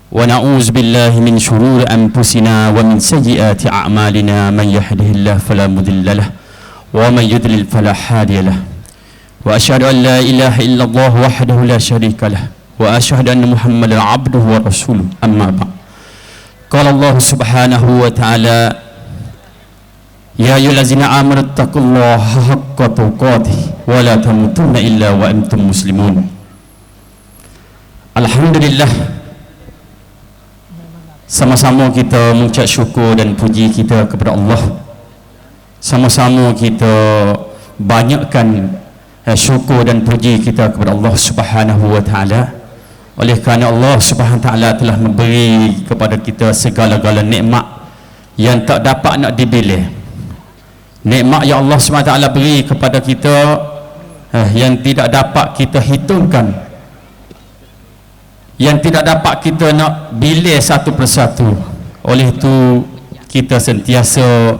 ونعوذ بالله من شرور أنفسنا ومن سيئات أعمالنا من يهده الله فلا مضل له ومن يضلل فلا هادي له وأشهد أن لا إله إلا الله وحده لا شريك له وأشهد أن محمدا عبده ورسوله أما بعد قال الله سبحانه وتعالى يا أيها الذين آمنوا اتقوا الله حق تقاته ولا تموتن إلا وأنتم مسلمون. Alhamdulillah, sama-sama kita mengucap syukur dan puji kita kepada Allah. Sama-sama kita banyakkan syukur dan puji kita kepada Allah Subhanahu wa taala. Oleh kerana Allah Subhanahu wa taala telah memberi kepada kita segala-gala nikmat yang tak dapat nak dibilih. Nikmat yang Allah Subhanahu wa taala beri kepada kita yang tidak dapat kita hitungkan, yang tidak dapat kita nak bilih satu persatu. Oleh itu kita sentiasa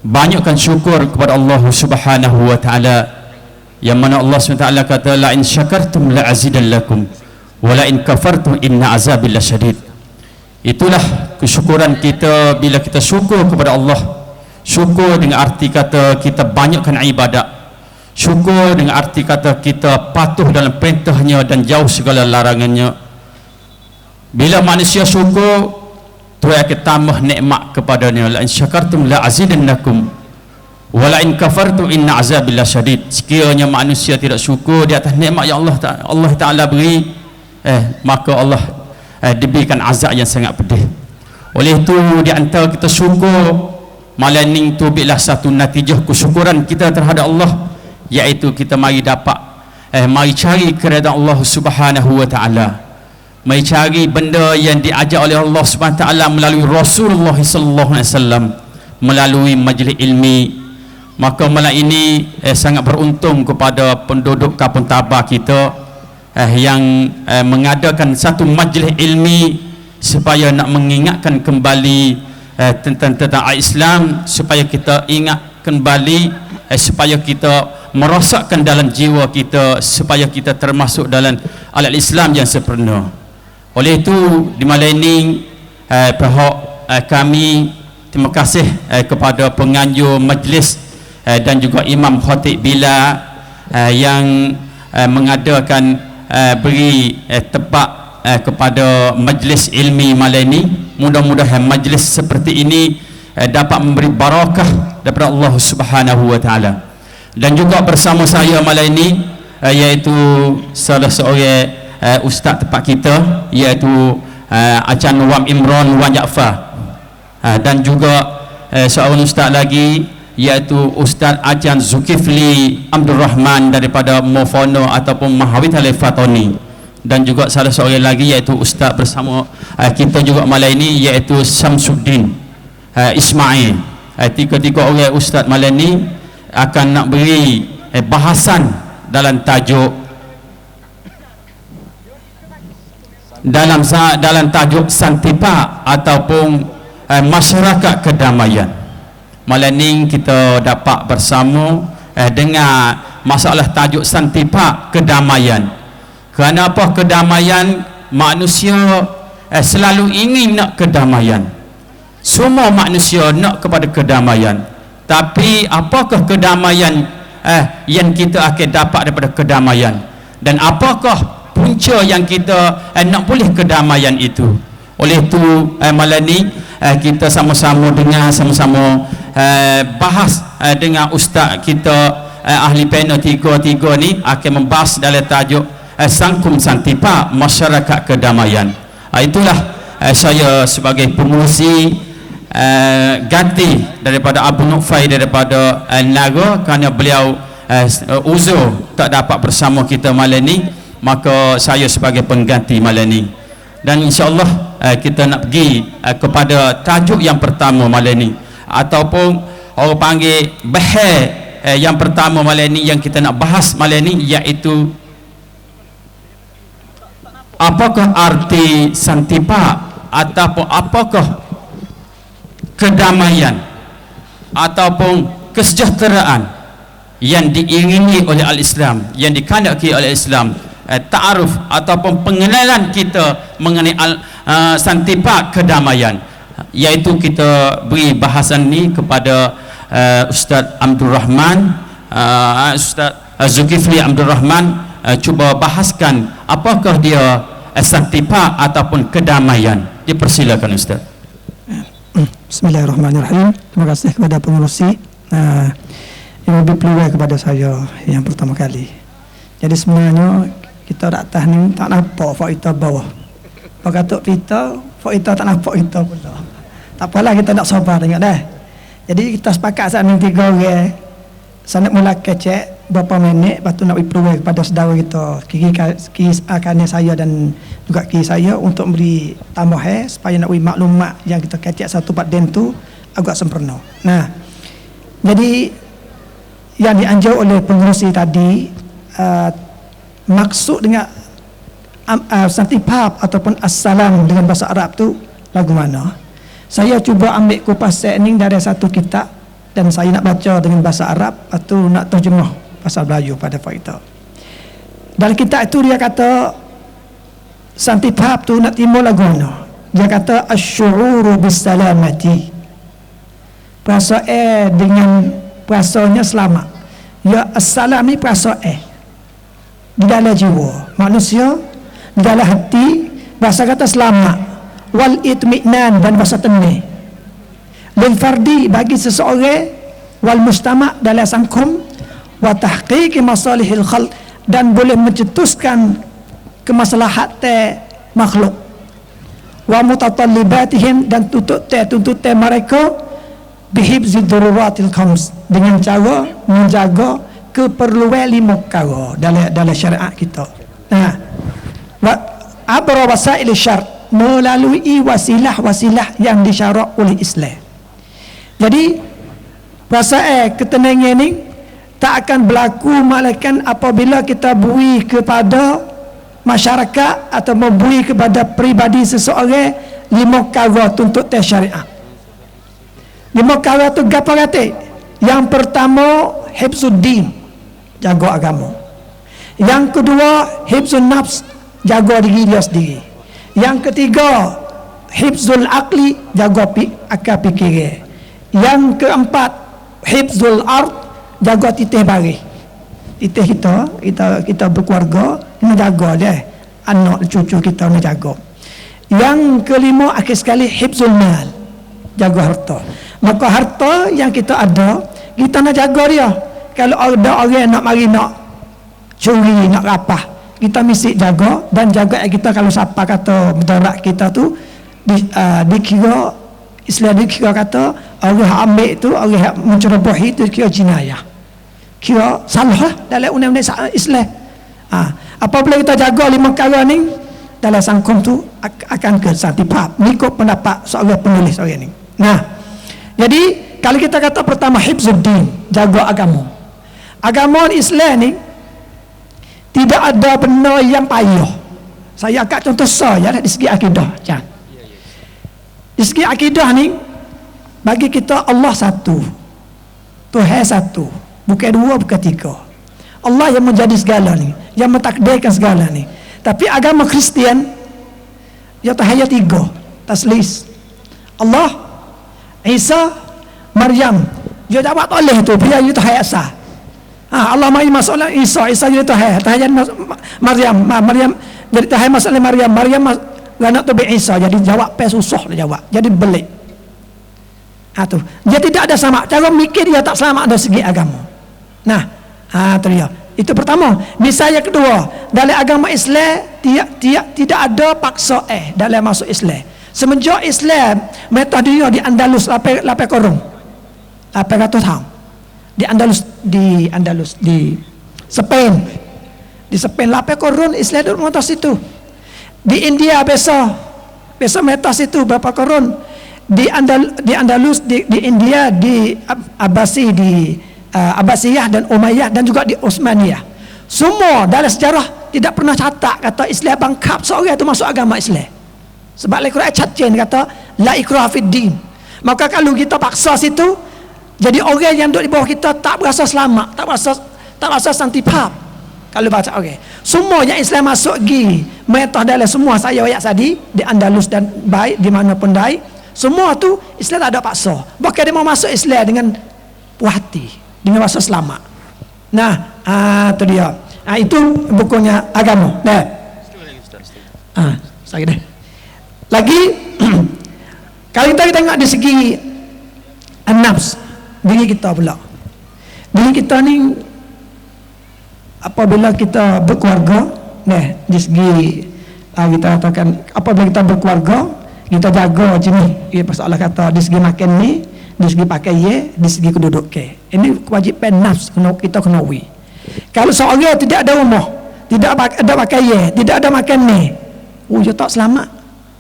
banyakkan syukur kepada Allah Subhanahu wa taala, yang mana Allah Subhanahu wa taala kata la in syakartum la azidallakum wa la in kafartum inna azabi lasyadid. Itulah kesyukuran kita bila kita syukur kepada Allah. Syukur dengan arti kata kita banyakkan ibadat. Syukur dengan arti kata kita patuh dalam perintahnya dan jauh segala larangannya. Bila manusia syukur, Tuhan akan tambah nikmat kepadanya. La in syakartum la azidannakum wa la in kafartum inna azabi lasyadid. Sekiranya manusia tidak syukur di atas nikmat yang Allah Taala beri, maka Allah diberikan azab yang sangat pedih. Oleh itu di antara kita syukur, malaning tu bilah satu natijah kesyukuran kita terhadap Allah, iaitu kita mari dapat mari cari keredaan Allah Subhanahu wa taala. Mari cari benda yang diajar oleh Allah Subhanahu wa taala melalui Rasulullah sallallahu alaihi wasallam, melalui majlis ilmi. Maka malam ini sangat beruntung kepada penduduk Kampung Tabah kita yang mengadakan satu majlis ilmi supaya nak mengingatkan kembali tentang Islam, supaya kita ingat kembali, supaya kita merosakkan dalam jiwa kita, supaya kita termasuk dalam al-Islam yang sempurna. Oleh itu di malam ini pihak kami terima kasih kepada penganjur majlis dan juga Imam Khatib Bila yang mengadakan beri tempat kepada majlis ilmi malam ini. Mudah-mudahan majlis seperti ini dapat memberi barakah daripada Allah Subhanahu wa taala. Dan juga bersama saya malam ini iaitu salah seorang ustaz tempat kita, iaitu Acan Wam Imran Wan Jaafar, dan juga seorang ustaz lagi iaitu Ustaz Acan Zulkifli Abdul Rahman daripada Mofono ataupun Mahawit Al-Fatani, dan juga salah seorang lagi iaitu ustaz bersama kita juga malam ini iaitu Samsuddin Ismail. Tiga-tiga orang ustaz malam ini akan nak beri bahasan dalam tajuk dalam tajuk Santipa ataupun masyarakat kedamaian. Malam ini kita dapat bersama dengan masalah tajuk Santipa kedamaian. Kerana apa kedamaian? Manusia selalu ingin nak kedamaian. Semua manusia nak kepada kedamaian. Tapi apakah kedamaian yang kita akan dapat daripada kedamaian? Dan apakah punca yang kita nak boleh kedamaian itu? Oleh itu malam ni kita sama-sama dengar, sama-sama bahas dengan ustaz kita ahli panel tiga-tiga ni akan membahas dalam tajuk Sangkum Santipa masyarakat kedamaian. Itulah saya sebagai pengurusi ganti daripada Abu Nufai daripada Naga, kerana beliau uzur tak dapat bersama kita malam ni, maka saya sebagai pengganti malam ni. Dan insya-Allah kita nak pergi kepada tajuk yang pertama malam ni, ataupun orang panggil bahar yang pertama malam ni yang kita nak bahas malam ni, iaitu apakah arti Santipa ataupun apakah kedamaian ataupun kesejahteraan yang diingini oleh al-Islam, yang dikandaki oleh Islam ta'aruf ataupun pengenalan kita mengenai Santipak Kedamaian, iaitu kita beri bahasan ni kepada Ustaz Abdul Rahman, Ustaz Zulkifli Abdul Rahman. Cuba bahaskan apakah dia Santipak ataupun kedamaian. Dipersilakan Ustaz. Bismillahirrahmanirrahim. Terima kasih kepada pengerusi yang lebih peluang kepada saya yang pertama kali. Jadi sebenarnya kita tak tahu ni tak nampak faedah bawah. Pakatuk kita faedah tak nampak kita pula. Tak apalah, kita nak sabar tengok dah. Jadi kita sepakat saat ni 3 orang. Saya nak mula kecek berapa minit, lepas tu nak beri peluang kepada saudara kita kiri kanan saya dan juga kiri saya untuk beri tambah supaya nak beri maklumat yang kita kecek satu part dan tu agak sempurna. Nah, jadi yang dianjur oleh pengerusi tadi, maksud dengan Santipak ataupun Assalam dengan bahasa Arab tu lagu mana? Saya cuba ambil kupas ni dari satu kitab dan saya nak baca dengan bahasa Arab atau nak terjemah bahasa Melayu pada faedah. Dalam kitab itu dia kata Santipak tu nak timbul lagu mana? Dia kata asy'uru bisalamati. Perasa dengan perasanya selamat. Ya assalam ni perasa di dalam jiwa manusia, di dalam hati, bahasa kata selamat, wal itminan dan bahasa tenang, lil fardi bagi seseorang, wal mujtama dalam sangkum, wa tahqiqi masalihil khalq dan boleh mencetuskan kemaslahatan makhluk, wa mutatallibatihim dan tuntutan mereka bihibzi dururatil khams dengan cara menjaga keperluan 5 perkara dalam syariat kita. Nah, abra wasail syar melalui wasilah-wasilah yang disyarak oleh Islam. Jadi perasaan ketenangan ni tak akan berlaku malaikat apabila kita beri kepada masyarakat atau memberi kepada peribadi seseorang 5 perkara tuntutan syariat. 5 perkara tu gapo kata? Yang pertama hifzuddin, jaga agama. Yang kedua hifzun nafs, jaga diri dia sendiri. Yang ketiga hifzul aqli, jaga akal fikiran. Yang keempat hifzul ard, jaga titih baris. Titih kita berkeluarga kena jaga dia, anak cucu kita kena jaga. Yang kelima akhir sekali hifzul mal, jaga harta. Maka harta yang kita ada, kita nak jaga dia. Kalau ada orang nak mari nak curi, nak rapah, kita mesti jaga. Dan jaga kita kalau siapa kata mudarat kita tu dikira Islam, dikira kata orang yang ambil tu, orang yang mencerobohi tu kira jinayah, kira salah dalam undang-undang Islam. Apabila kita jaga 5 perkara ni dalam sangkum tu akan ke Santipak mengikut pendapat seorang penulis orang ni. Nah, jadi kalau kita kata pertama hifzuddin, jaga agama. Agama Islam ni tidak ada benda yang payah. Saya akan contoh saya di segi akidah. Di segi akidah ni bagi kita Allah satu, Tuhan satu, bukan 2, bukan 3. Allah yang menjadi segala ni, yang mentakdirkan segala ni. Tapi agama Kristian ya hanya 3 taslis. Allah, Isa, Maryam. Dia jawab oleh tu biar itu hayat sah. Allah mai masalah Isa jadi tahan Maryam jadi tahan masalah Maryam anak tu Isa jadi jawab susah dia jawab. Jadi belik. Tu. Dia tidak ada sama cara mikir, dia tak selamat dari segi agama. Nah, tu dia. Itu pertama. Misalnya kedua, dalam agama Islam tidak ada paksa dalam masuk Islam. Semenjak Islam metah dunia di Andalus 8 korong 800 tahun di Andalus di Spain 8 korun Islam duduk mentas itu. Di India besar metah situ berapa korun di Andalus di India di Abbasiyah dan Umayyah dan juga di Utsmaniyah. Semua dalam sejarah tidak pernah catat kata Islam bangkap seorang itu masuk agama Islam. Sebab Al-Quran cacin kata la ikraha fid din. Maka kalau kita paksa situ, jadi orang yang duduk di bawah kita tak berasa selamat, tak berasa Santipak. Kalau baca Semua yang Islam masuk gi metah dalam semua saya ayat tadi di Andalus dan baik di mana pun baik, semua tu Islam tak ada paksa. Bahkan dia mau masuk Islam dengan puas hati, dengan rasa selamat. Nah, tu dia. Itu bukunya agama. Nah. Saya deh. Lagi kalau kita tengok di segi nafs diri kita pula. Diri kita ni apabila kita berkeluarga, di segi kita katakan apabila kita berkeluarga, kita jaga jenis pasal Allah kata di segi makan ni, di segi pakai ye, di segi keduduk ke. Ini kewajipan nafs kita kenawi. Kalau seorang tidak ada rumah, tidak ada pakai ye, tidak ada makan ni, dia tak selamat.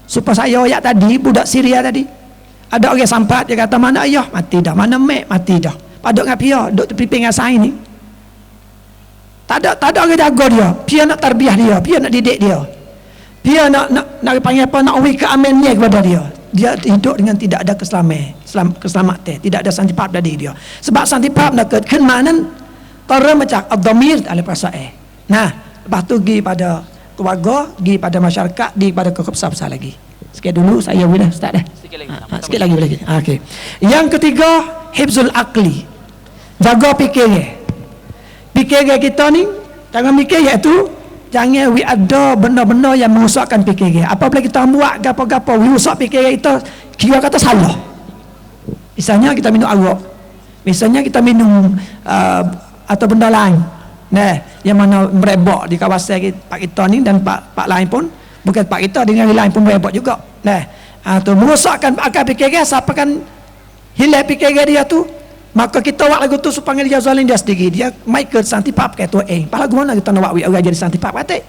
Supaya saya ayat tadi budak Syria tadi, ada orang sampat dia kata mana ayah mati dah, mana mek mati dah. Padok ngap dia, duk terpiping asai ni. Tak ada orang jaga dia. Dia nak tarbiyah dia, dia nak didik dia. Dia nak panggil apa, nak uwi keamanannya kepada dia. Dia hidup dengan tidak ada keselamatan, tidak ada santipap dari dia. Sebab santipap nak kemanan tara macam ad-dhamir alai perasaan. Nah, lepas tu pergi pada keluarga, pergi pada masyarakat, pergi pada besar-besar lagi. Sikit dulu saya boleh start dah. Sikit lagi boleh. Okey. Yang ketiga, hifzul aqli. Jaga fikiran kita ni, jangan mikir iaitu jangan ada benda-benda yang merosakkan fikiran. Apabila kita buat gapo-gapo merosak fikiran kita, kira kata salah. Misalnya kita minum arak, misalnya kita minum atau benda lain, yang mana merebak di kawasan pak kita ni dan pak lain pun, bukan pak kita dengan lain pun merebak juga. Atau merosakkan akal fikiran, siapakan hilang fikiran dia tu, maka kita buat lagu tu supaya dia zalim dia sendiri. Dia mai ke santipap ke tu Pala guna kita nak buat orang jadi santipap kata.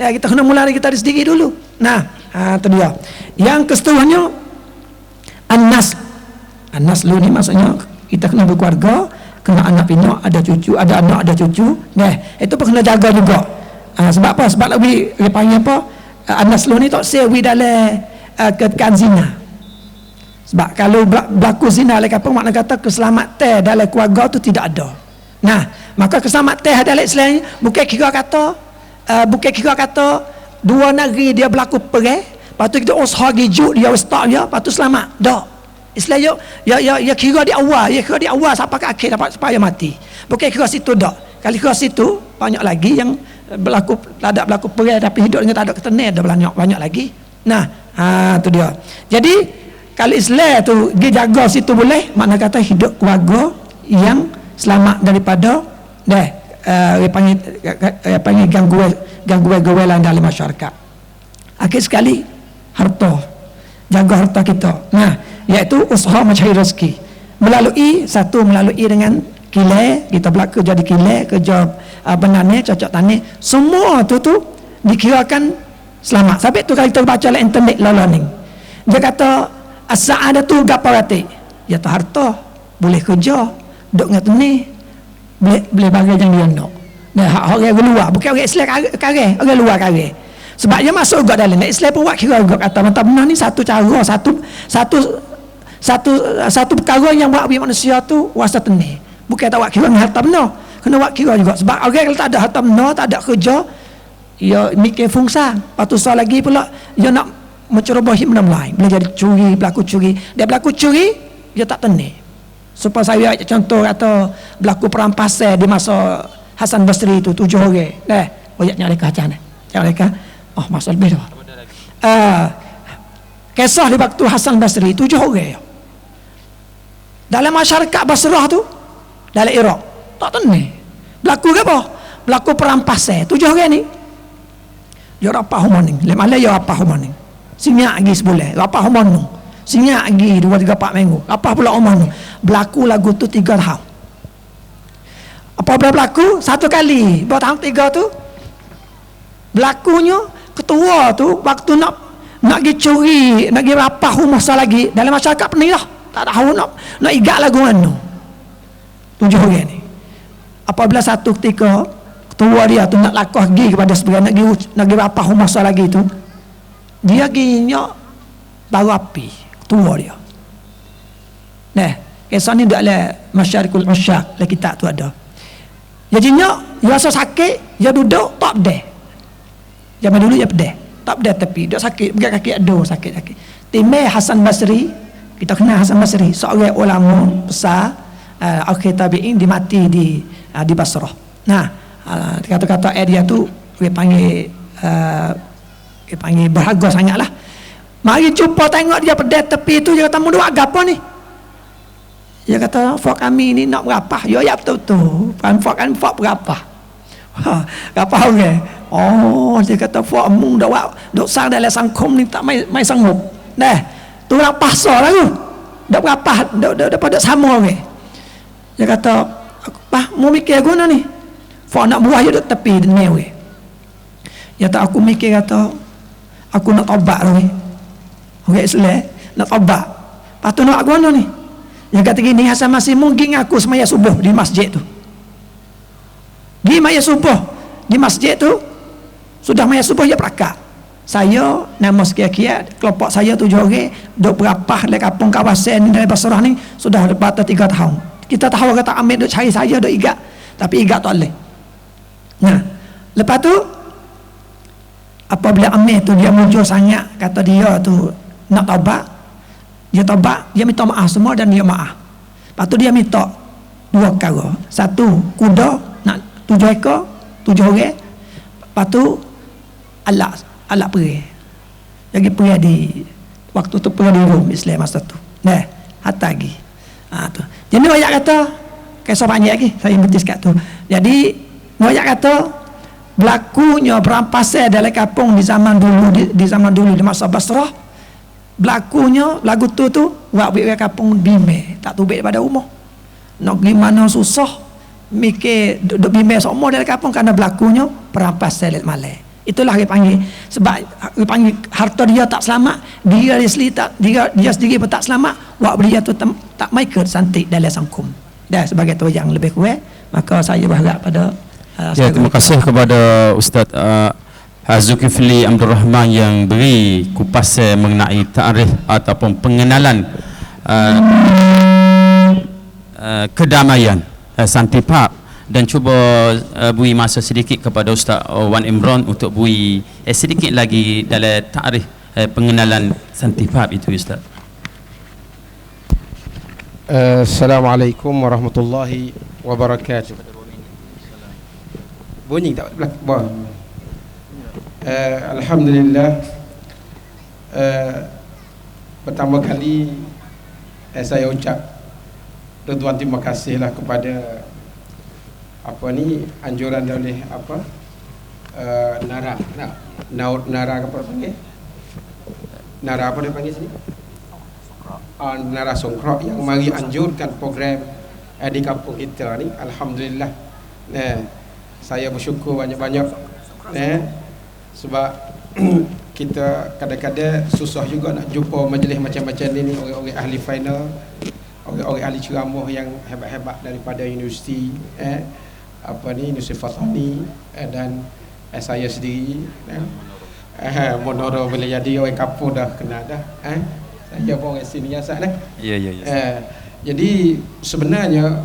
Ya, kita kena mulai kita sendiri dulu. Nah, tu dia. Yang keseterusnya An-Nas. An-Nas lu ni maksudnya kita kena berkeluarga, kena anak pinak, ada cucu, ada anak, ada cucu. Itu pun kena jaga juga. Sebab apa? Sebab lebih dia panggil apa? An-Nas lu ni tak sewi dalam ketekan zina. Sebab kalau berlaku zina oleh apa makna kata keselamatan dalam keluarga tu tidak ada. Nah, maka keselamatan dalam Islam bukan kira kata dua negeri dia berlaku perang, lepas tu kita usaha gijuk dia stop dia, lepas tu selamat. Tak. Islam ya kira di awal sampai ke akhir dapat supaya mati. Bukan kira situ dak. Kalau kira situ banyak lagi yang tak berlaku perang tapi hidup dengan tak ada ketenangan, ada banyak lagi. Nah, tu dia. Jadi kalau Islam tu dia jaga situ boleh, makna kata hidup keluarga yang selamat daripada panggil gangguan dalam masyarakat. Akhir sekali harta, jaga harta kita. Nah, iaitu usaha mencari rezeki melalui dengan kilai, kita berlaku jadi kilai, kerja benarnya, cocok tani, semua tu dikirakan selamat. Sampai tu kalau kita baca dalam internet learning, dia kata as-sa'adatu gaparati, ya tu harta boleh kerja duk ngat ni boleh bagi yang dia nak. Orang luar bukan orang Islam kare, orang luar kare. Sebab dia masuk juga dalam Islam pun buat kira juga kata mata benar ni satu cara, satu perkara yang buat manusia tu wasa tenang. Bukan tak buat kira harta benar, kena buat kira juga. Sebab orang kalau tak ada harta benar, tak ada kerja, dia mikir fungsa. Lepas tu soal lagi pula dia nak mencerobohi benda lain, boleh jadi berlaku curi. Dia berlaku curi, dia tak tenang. Supaya saya contoh kata berlaku perampasan di masa Hasan Basri itu 7 orang. Ayatnya mereka macam mana? Mereka, masa lebih dah. Kisah di waktu Hasan Basri 7 orang. Dalam masyarakat Basrah tu, dalam Iraq, tak tenang. Berlaku apa? Berlaku perampasan 7 orang ni. Dia rapah humaning, lemala dia rapah humaning. Sinyak lagi sebulan, rapah humanu. Sinyak lagi 2-3-4 minggu. Rapah pula humanu. Berlaku lagu tu 3 tahun. Apabila berlaku satu kali, tahun 3 tu berlakunya ketua tu waktu nak pergi curi, nak pergi rapah rumah lagi dalam masyarakat pening lah. Tak tahu nak igat lagu mana. 7 orang ni. Apabila satu ketika ketua dia tu nak lakah pergi kepada sebagai nak pergi rapah rumah lagi tu, dia ginya baru api tua dia. Kisah ni dalam Masyarikul Usyaq, dalam kitab tu ada. Jadinya dia rasa sakit, dia duduk tak pedih. Zaman dulu dia pedih, tak pedih tepi, dia sakit, pegang kaki aduh sakit. Timai Hasan Basri, kita kenal Hasan Basri, seorang ulama besar akhir tabi'in, dimati di Basrah. Nah, kata-kata dia tu dia panggil berharga sangatlah. Mari jumpa tengok dia pedih tepi tu, dia kata mu buat apa ni? Dia kata fak kami ni nak berapa? Ya betul. Fak kami fak berapa? Berapa orang? Oh, dia kata fak mu dak buat dok sang dalam sangkum ni tak mai sanggup. Nah, tu orang pasar lah tu. Dak berapa? Dak pada sama orang. Dia kata, "Pah, mu mikir guna ni? Fak nak buah je dok tepi ni we." Dia kata aku mikir kata aku nak taubat lah we. Orang Islam nak taubat. Patut nak guna ni. Yang kata gini, Hasan masih mungkin aku semaya subuh di masjid tu. Di maya subuh di masjid tu, sudah maya subuh dia perakat. Saya nama sekian-kian, kelompok saya 7 orang, duk berapah dari kampung kawasan ni, dari Basrah ni, sudah lepas 3 tahun. Kita tahu kata ambil duk cari saya, duk igat. Tapi igat tak boleh. Nah, lepas tu, apabila ambil tu, dia muncul sangat, kata dia tu nak taubat. Dia taubat, dia minta maaf semua dan dia maaf. Lepas tu dia minta 2 perkara. Satu, kuda nak 7 ekor, 7 orang. Lepas tu alat perih. Lagi perih di waktu tu perih di Rom Islam masa tu. Nah, hatta lagi. Tu. Jadi ayat kata kisah banyak lagi saya betis kat tu. Jadi ayat kata berlakunya perampasan dalam kampung di zaman dulu di masa Basrah. Berlakunya lagu tu buat biar kampung bimbel tak tubik daripada rumah nak pergi mana susah mikir duduk bimbel semua dalam kampung kerana berlakunya perampasan dalam malam. Itulah dia panggil, sebab dia panggil harta dia tak selamat, dia sendiri pun tak selamat, buat dia tu tak maikut santik dalam sangkum. Dan sebagai tu yang lebih kurang, maka saya berharap pada terima kasih kepada Ustaz Zulkifli Abdul Rahman yang beri kupasan mengenai tarikh ataupun pengenalan kedamaian Santipap, dan cuba beri masa sedikit kepada Ustaz Wan Imran untuk beri sedikit lagi dalam tarikh pengenalan Santipap itu Ustaz. Assalamualaikum warahmatullahi wabarakatuh. Bunyi tak belakang? Alhamdulillah, pertama kali saya ucap Tuan terima kasihlah kepada anjuran oleh Nara apa panggil? Nara apa dia panggil sini? Nara Songkrok yang mari anjurkan program di kampung kita ni. Alhamdulillah, saya bersyukur banyak-banyak sebab kita kadang-kadang susah juga nak jumpa majlis macam-macam ni, orang-orang ahli final, orang-orang ahli ceramah yang hebat-hebat daripada universiti Universiti Fatani dan saya sendiri Monoro boleh jadi orang kampung dah kenal dah. Saya pun orang sini asal dah. Ya. Jadi sebenarnya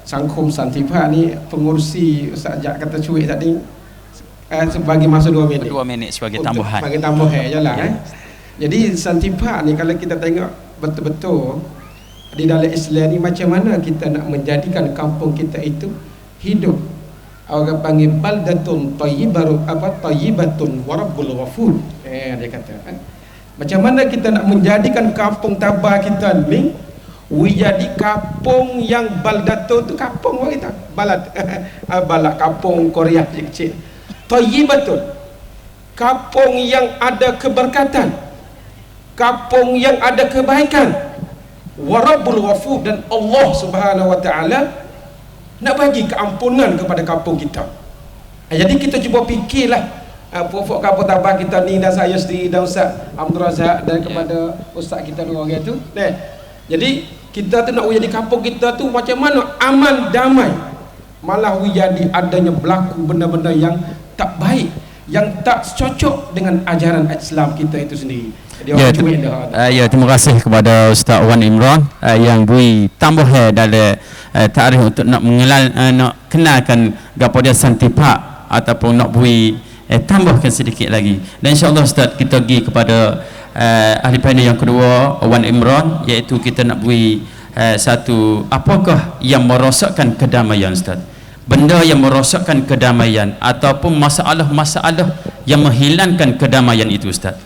Sangkum Santipap ni pengurusi Ustaz Jak kata cuik tadi sebagai masa 2 minit. 2 minit sebagai tambahan. Sebagai tambahan jelah. Jadi Santipap ni kalau kita tengok betul-betul di dalam Islam ni macam mana kita nak menjadikan kampung kita itu hidup. Orang panggil baldatun tayyibatun wa rabbul ghafur. Dia kata macam mana kita nak menjadikan kampung Tabah kita ni jadi kampung yang baldatun tu kampung orang kita balak kampung Korea kecil. Tayyibatun, kampung yang ada keberkatan, kampung yang ada kebaikan, warabbul ghafur, dan Allah Subhanahu wa taala nak bagi keampunan kepada kampung kita. Jadi kita cuba fikirlah pokok kampung Tabah kita ni, dan saya sendiri dan Ustaz Abdul Razak dan kepada Ustaz kita dua orang tu. Jadi kita tu nak jadi kampung kita tu macam mana aman damai, malah jadi adanya berlaku benda-benda yang tak baik, yang tak cocok dengan ajaran Islam kita itu sendiri. Dia orang cuit dah. Ya, terima kasih kepada Ustaz Wan Imran yang beri tambah dalam tarikh untuk nak nak kenalkan gapo dia Santipak ataupun nak beri tambahkan sedikit lagi. Dan insya-Allah Ustaz kita pergi kepada ahli panel yang kedua Wan Imran, iaitu kita nak beri satu apakah yang merosakkan kedamaian Ustaz. Benda yang merosakkan kedamaian ataupun masalah-masalah yang menghilangkan kedamaian itu Ustaz.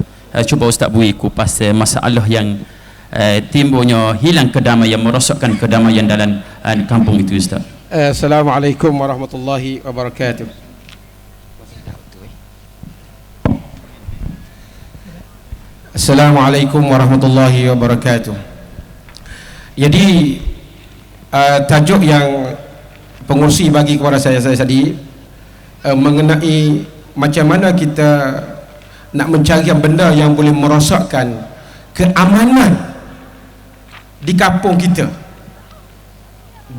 Cuba Ustaz beri kupas masalah yang timbulnya hilang kedamaian, merosakkan kedamaian dalam kampung itu Ustaz. Assalamualaikum warahmatullahi wabarakatuh. Assalamualaikum warahmatullahi wabarakatuh. Jadi tajuk yang pengurusi bagi kepada saya tadi mengenai macam mana kita nak mencari benda yang boleh merosakkan keamanan di kampung kita.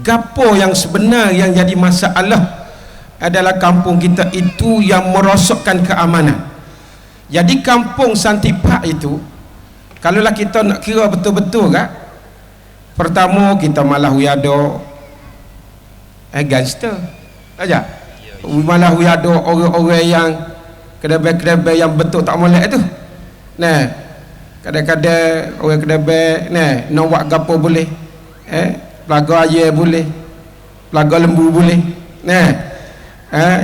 Gapo yang sebenar yang jadi masalah adalah kampung kita itu yang merosakkan keamanan. Jadi kampung Santipak itu, kalaulah kita nak kira betul-betul kan, pertama kita malah wiado gangster aja. Malah wiado orang-orang yang kedai-kedai yang betul tak molek tu. Nah, kadang-kadang orang kedai nak buat gapo boleh. Pelaga ayam boleh, pelaga lembu boleh.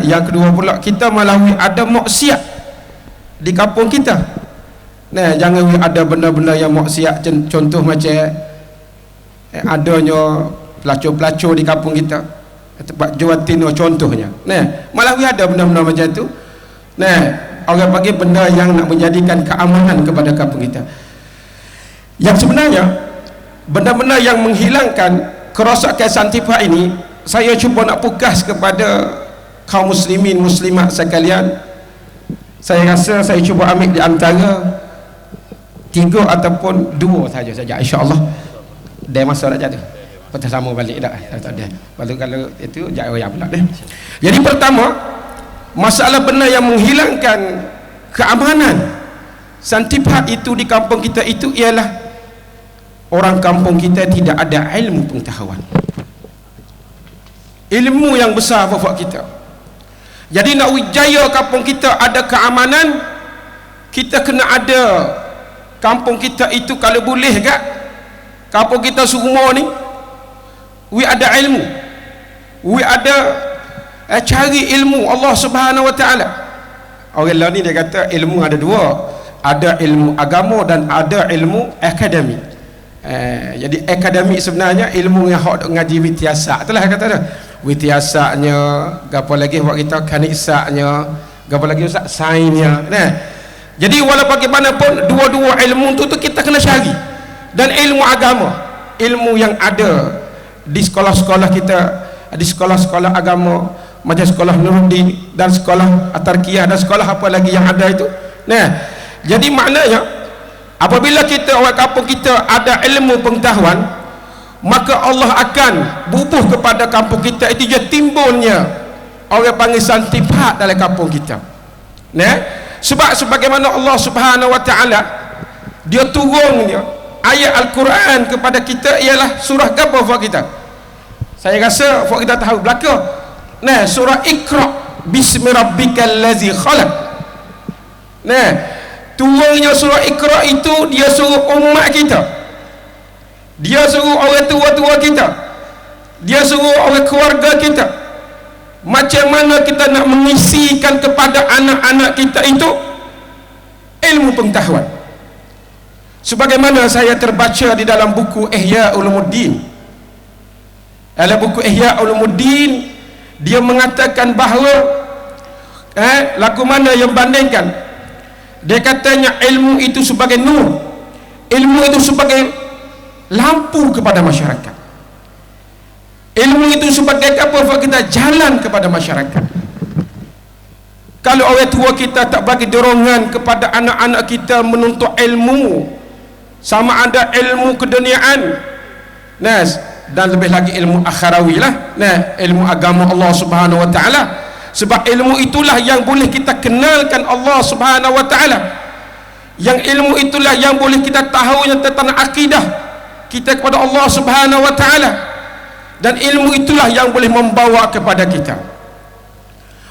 Yang kedua pula kita malah ada maksiat di kampung kita. Jangan ada benda-benda yang maksiat, contoh macam adanya pelacur-pelacur di kampung kita, tempat jual tino contohnya. Malah ada benda-benda macam tu. Orang bagi benda yang nak menjadikan keamanan kepada kampung kita. Yang sebenarnya benda-benda yang menghilangkan kerosakan Santipak ini, saya cuba nak pukas kepada kaum muslimin muslimat sekalian. Saya rasa saya cuba ambil di antara 3 ataupun 2 saja insya-Allah. Dah masa dah jatuh. Patut sama balik dah. Tak ada. Kalau itu jangan royak pula deh. Jadi pertama, masalah benda yang menghilangkan keamanan Santipak itu di kampung kita itu ialah orang kampung kita tidak ada ilmu pengetahuan, ilmu yang besar buat kita. Jadi nak wijaya kampung kita ada keamanan, kita kena ada kampung kita itu kalau boleh kan, kampung kita semua ni we ada ilmu, we ada cari ilmu Allah Subhanahu Wa Taala. Orang lain ni dia kata ilmu ada 2, ada ilmu agama dan ada ilmu akademik. Jadi akademik sebenarnya ilmu yang hak ngaji witiasa, itulah kata dia. Witiasanya, gapo lagi buat kita kanisanya, gapo lagi ustaz sainsnya. Jadi walau bagaimanapun dua-dua ilmu tu kita kena cari. Dan ilmu agama, ilmu yang ada di sekolah-sekolah kita, di sekolah-sekolah agama macam sekolah Nuruddin dan sekolah At-Tarqiyah dan sekolah apa lagi yang ada itu. Jadi maknanya apabila kita orang kampung kita ada ilmu pengetahuan, maka Allah akan bubuh kepada kampung kita itu dia timbulnya orang panggil Santipak dalam kampung kita. Sebab sebagaimana Allah Subhanahu Wa Taala dia turunnya ayat Al-Quran kepada kita ialah surah apa buat kita? Saya rasa buat kita tahu belaka. Surah Iqra bismi rabbikal ladzi khalaq. Turunnya surah Iqra itu dia suruh umat kita, dia suruh orang tua-tua kita, dia suruh orang keluarga kita, macam mana kita nak mengisikan kepada anak-anak kita itu ilmu pengetahuan. Sebagaimana saya terbaca di dalam buku Ihya Ulumuddin. Dalam buku Ihya Ulumuddin dia mengatakan bahawa lagu mana yang bandingkan, dia katanya ilmu itu sebagai nur, ilmu itu sebagai lampu kepada masyarakat, ilmu itu sebagai apa kita jalan kepada masyarakat. Kalau orang tua kita tak bagi dorongan kepada anak-anak kita menuntut ilmu, sama ada ilmu keduniaan dan lebih lagi ilmu akhirawi lah, ilmu agama Allah Subhanahu Wa Taala. Sebab ilmu itulah yang boleh kita kenalkan Allah Subhanahu Wa Taala. Yang ilmu itulah yang boleh kita tahu yang tentang akidah kita kepada Allah Subhanahu wa taala, dan ilmu itulah yang boleh membawa kepada kita.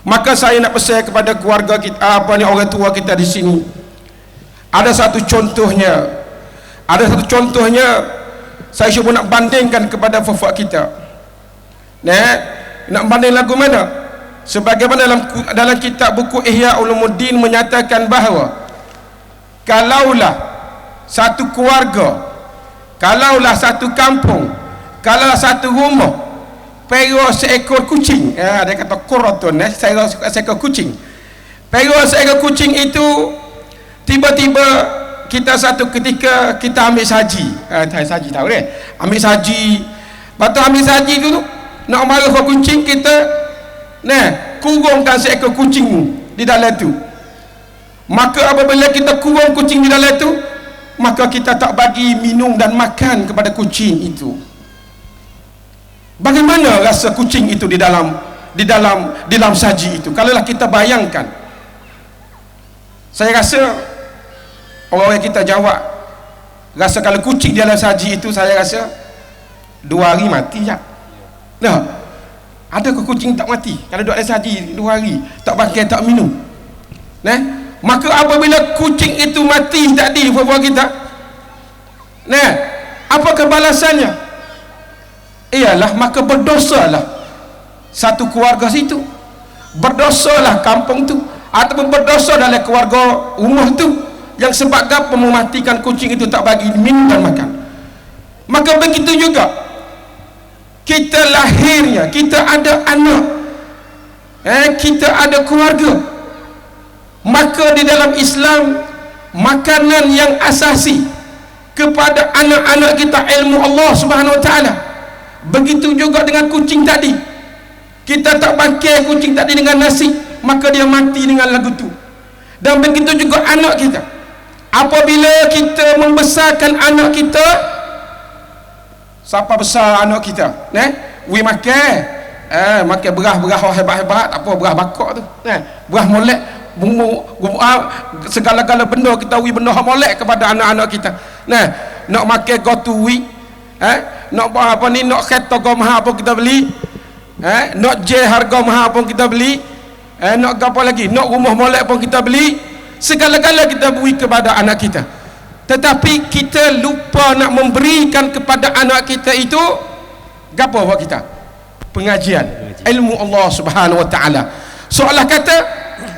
Maka saya nak pesan kepada keluarga kita, orang tua kita di sini, ada satu contohnya saya cuba nak bandingkan kepada fafak kita. Nak banding lagu mana? Sebagaimana dalam kitab buku Ihya Ulumuddin menyatakan bahawa kalaulah satu keluarga, kalaulah satu kampung, kalaulah satu rumah pergi seekor kucing, dia kata koraton, seekor kucing, pergi seekor kucing itu, tiba-tiba kita satu ketika kita ambil saji, saji tahu deh, ambil saji, lepas ambil saji tu nak marah ke kucing, kita kurungkan seekor kucing di dalam tu. Maka apabila kita kurung kucing di dalam tu, maka kita tak bagi minum dan makan kepada kucing itu. Bagaimana rasa kucing itu di dalam saji itu? Kalaulah kita bayangkan, saya rasa orang kita jawab, rasa kalau kucing di dalam saji itu, saya rasa 2 hari mati je. Nah, ada ke kucing tak mati kalau duduk dalam saji 2 hari, tak pakai, tak minum? Maka apabila kucing itu mati tadi buat kita, apakah balasannya? Ialah maka berdosalah satu keluarga situ, berdosalah kampung tu, ataupun berdosa dalam keluarga rumah tu, yang sebab mematikan kucing itu, tak bagi minum dan makan. Maka begitu juga kita lahirnya, kita ada anak, kita ada keluarga. Maka di dalam Islam, makanan yang asasi kepada anak-anak kita ilmu Allah Subhanahu wa taala. Begitu juga dengan kucing tadi, kita tak pakai kucing tadi dengan nasi, maka dia mati dengan lagu tu. Dan begitu juga anak kita, apabila kita membesarkan anak kita, siapa besar anak kita? We makan beras hebat-hebat, apa beras bakar tu, beras molek, segala-gala benda kita benda molek kepada anak-anak kita. Nak makan gotui, nak apa ni, nak kereta mahal pun kita beli, nak je harga mahal pun kita beli, nak apa lagi, nak rumah molek pun kita beli, segala-gala kita beri kepada anak kita. Tetapi kita lupa nak memberikan kepada anak kita itu gapo buat kita? Pengajian ilmu Allah Subhanahu wa taala. Seolah kata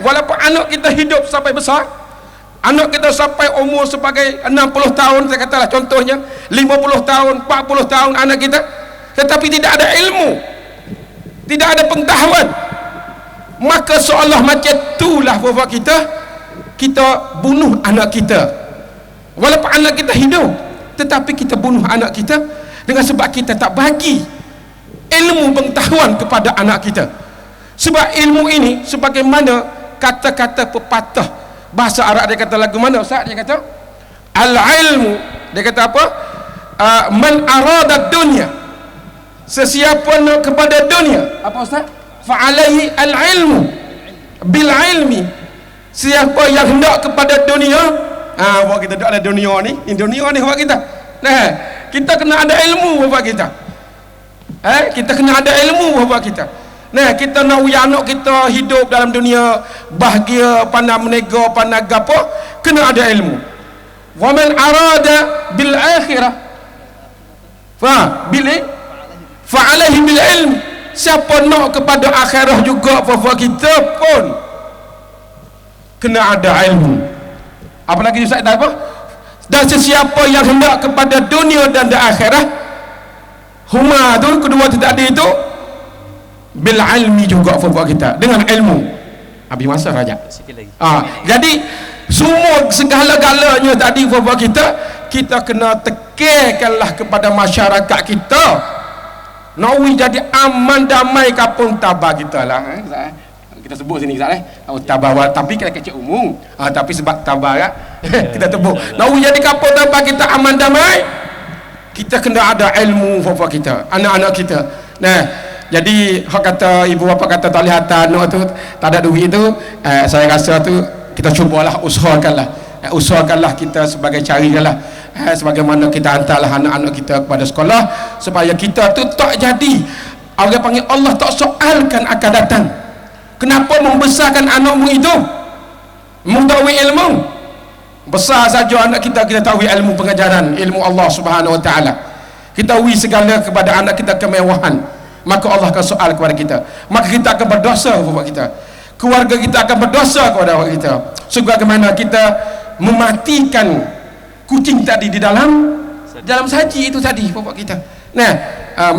walaupun anak kita hidup sampai besar, anak kita sampai umur sebagai 60 tahun, saya katalah contohnya 50 tahun, 40 tahun anak kita, tetapi tidak ada ilmu, tidak ada pengetahuan, maka seolah macam itulah buat kita bunuh anak kita. Walaupun anak kita hidup, tetapi kita bunuh anak kita dengan sebab kita tak bagi ilmu pengetahuan kepada anak kita. Sebab ilmu ini, sebagaimana kata-kata pepatah bahasa Arab, dia kata lagu mana Ustaz? Dia kata al-ilmu, dia kata apa? Man arada dunya, sesiapa nak kepada dunia, apa Ustaz? Fa'alaihi al-ilmu bil ilmi, siapa yang hendak kepada dunia, buat kita duduk dalam dunia ni, buat kita. Kita kena ada ilmu buat kita. Kita kena ada ilmu buat kita. Kita nak uya anak kita hidup dalam dunia bahagia, pandai menega, pandai gapo, kena ada ilmu. Wa man arada bil akhirah fa'alaihi bil ilm, siapa nak kepada akhirah juga buat kita pun kena ada ilmu. Apalagi Ustaz dah apa? Dan sesiapa yang hendak kepada dunia dan akhirat, huma tu kedua tadi itu bil ilmi juga buat kita, dengan ilmu. Habis masa raja. Sikit lagi. Jadi semua segala-galanya tadi buat kita kena tekankanlah kepada masyarakat kita. Nawi jadi aman damai kapung tabah kita lah. Kita sebut sini Ustaz tabah, tapi kita kecil umum, tapi sebab tabah kan kita tebuk. Nawi jadi kapung tabah kita aman damai, kita kena ada ilmu buat kita, anak-anak kita. Jadi hak kata ibu bapa kata tak lihat anak tu tak ada duit tu, saya rasa tu kita cubalah usahakanlah usahakanlah kita sebagai carilah sebagaimana kita hantarlah anak-anak kita kepada sekolah supaya kita tu tak jadi orang panggil Allah tak soalkan akan datang. Kenapa membesarkan anakmu itu? Mengetahui ilmu. Besar saja anak kita, kita tahu ilmu pengajaran, ilmu Allah Subhanahu Wa Taala. Kita tahu segala kepada anak kita kemewahan, maka Allah akan soal kepada kita. Maka kita akan berdosa kepada kita. Keluarga kita akan berdosa kepada kita. Sebagaimana kita mematikan kucing tadi di dalam saji itu tadi bapak kita. Nah,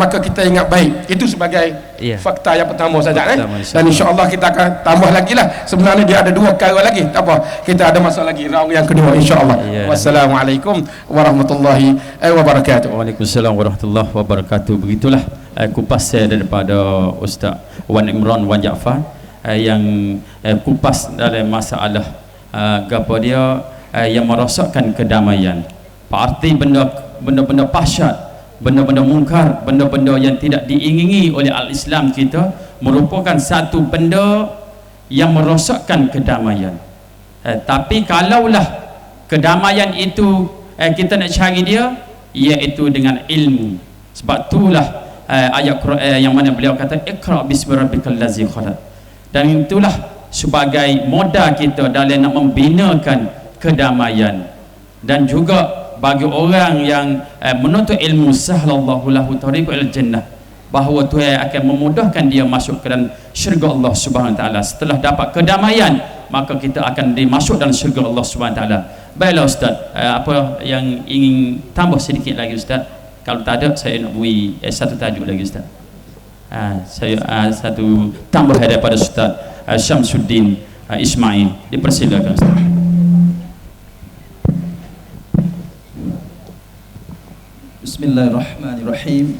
maka kita ingat baik itu sebagai fakta yang pertama saja dan insya-Allah kita akan tambah lagi lah. Sebenarnya dia ada 2 perkara lagi, tak apa, kita ada masa lagi round yang kedua insya-Allah. Wassalamualaikum warahmatullahi wabarakatuh. Waalaikumsalam warahmatullahi wabarakatuh. Begitulah kupas saya daripada Ustaz Wan Imran Wan Jaafar yang kupas dalam masalah gapo dia yang merosakkan kedamaian. Arti benda-benda pahsyat, benda-benda mungkar, benda-benda yang tidak diingini oleh al-Islam kita merupakan satu benda yang merosakkan kedamaian. Tapi kalaulah kedamaian itu kita nak cari dia, iaitu dengan ilmu. Sebab itulah ayat Quran yang mana beliau kata iqra bismi rabbikal ladzi khalaq. Dan itulah sebagai modal kita dalam nak membinakan kedamaian. Dan juga bagi orang yang menuntut ilmu sahlallahu lahu tariqul jannah, bahawa Tuhan akan memudahkan dia masuk ke dalam syurga Allah Subhanahu Wa Taala. Setelah dapat kedamaian, maka kita akan dimasuk dalam syurga Allah Subhanahu Wa Taala. Baiklah Ustaz, apa yang ingin tambah sedikit lagi Ustaz? Kalau tak ada, saya nak beri satu tajuk lagi Ustaz. Saya satu tambah daripada Ustaz Syamsuddin Ismail. Dipersilakan Ustaz. Bismillahirrahmanirrahim.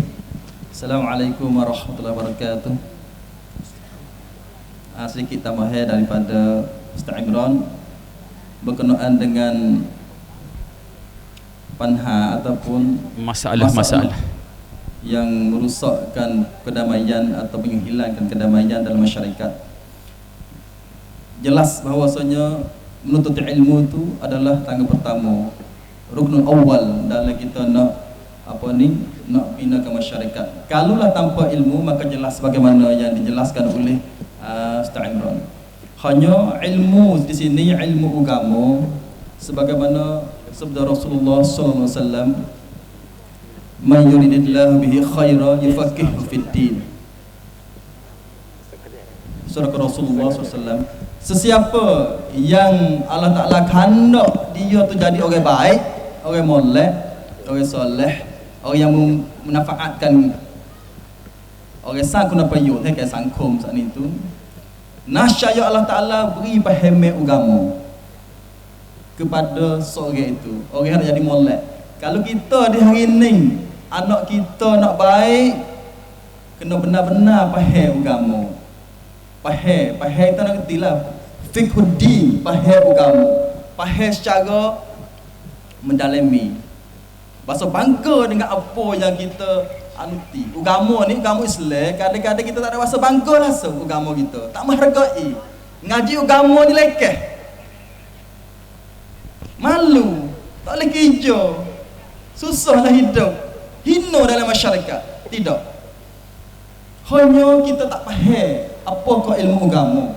Assalamualaikum warahmatullahi wabarakatuh. Sedikit tambahan daripada Ustaz Imran berkenaan dengan panha ataupun masalah yang merosakkan kedamaian atau menghilangkan kedamaian dalam masyarakat. Jelas bahawasanya menuntut ilmu itu adalah tangga pertama, ruknul awal dalam kita nak nak binakan masyarakat. Kalaulah tanpa ilmu, maka jelas bagaimana yang dijelaskan oleh Ustaz Imran. Hanya ilmu di sini ilmu agama, sebagaimana sabda Rasulullah sallallahu alaihi wasallam, "Man yuridillahu bihi khairan yufaqihu fid din." Surah Rasulullah sallallahu alaihi wasallam, sesiapa yang Allah Taala kehendak dia tu jadi orang baik, orang molek, orang soleh, orang yang memanfaatkan orang sangkun apa yuk ke sangkum saat itu, nascaya Allah Taala beri faham agama kepada seorang itu, orang yang jadi molek. Kalau kita di hari ini anak kita nak baik, kena benar-benar faham agama. Faham kita nak kertilah fiqhuddin, faham agama, faham secara mendalami. Bahasa bangga dengan apa yang kita anuti. Agama ni, agama Islam, kadang-kadang kita tak ada rasa bangga rasa agama kita. Tak menghargai. Ngaji agama ni lekeh. Malu, tak boleh kerja. Susahlah hidup. Hina dalam masyarakat. Tidak. Hanya kita tak faham apakah ilmu agama.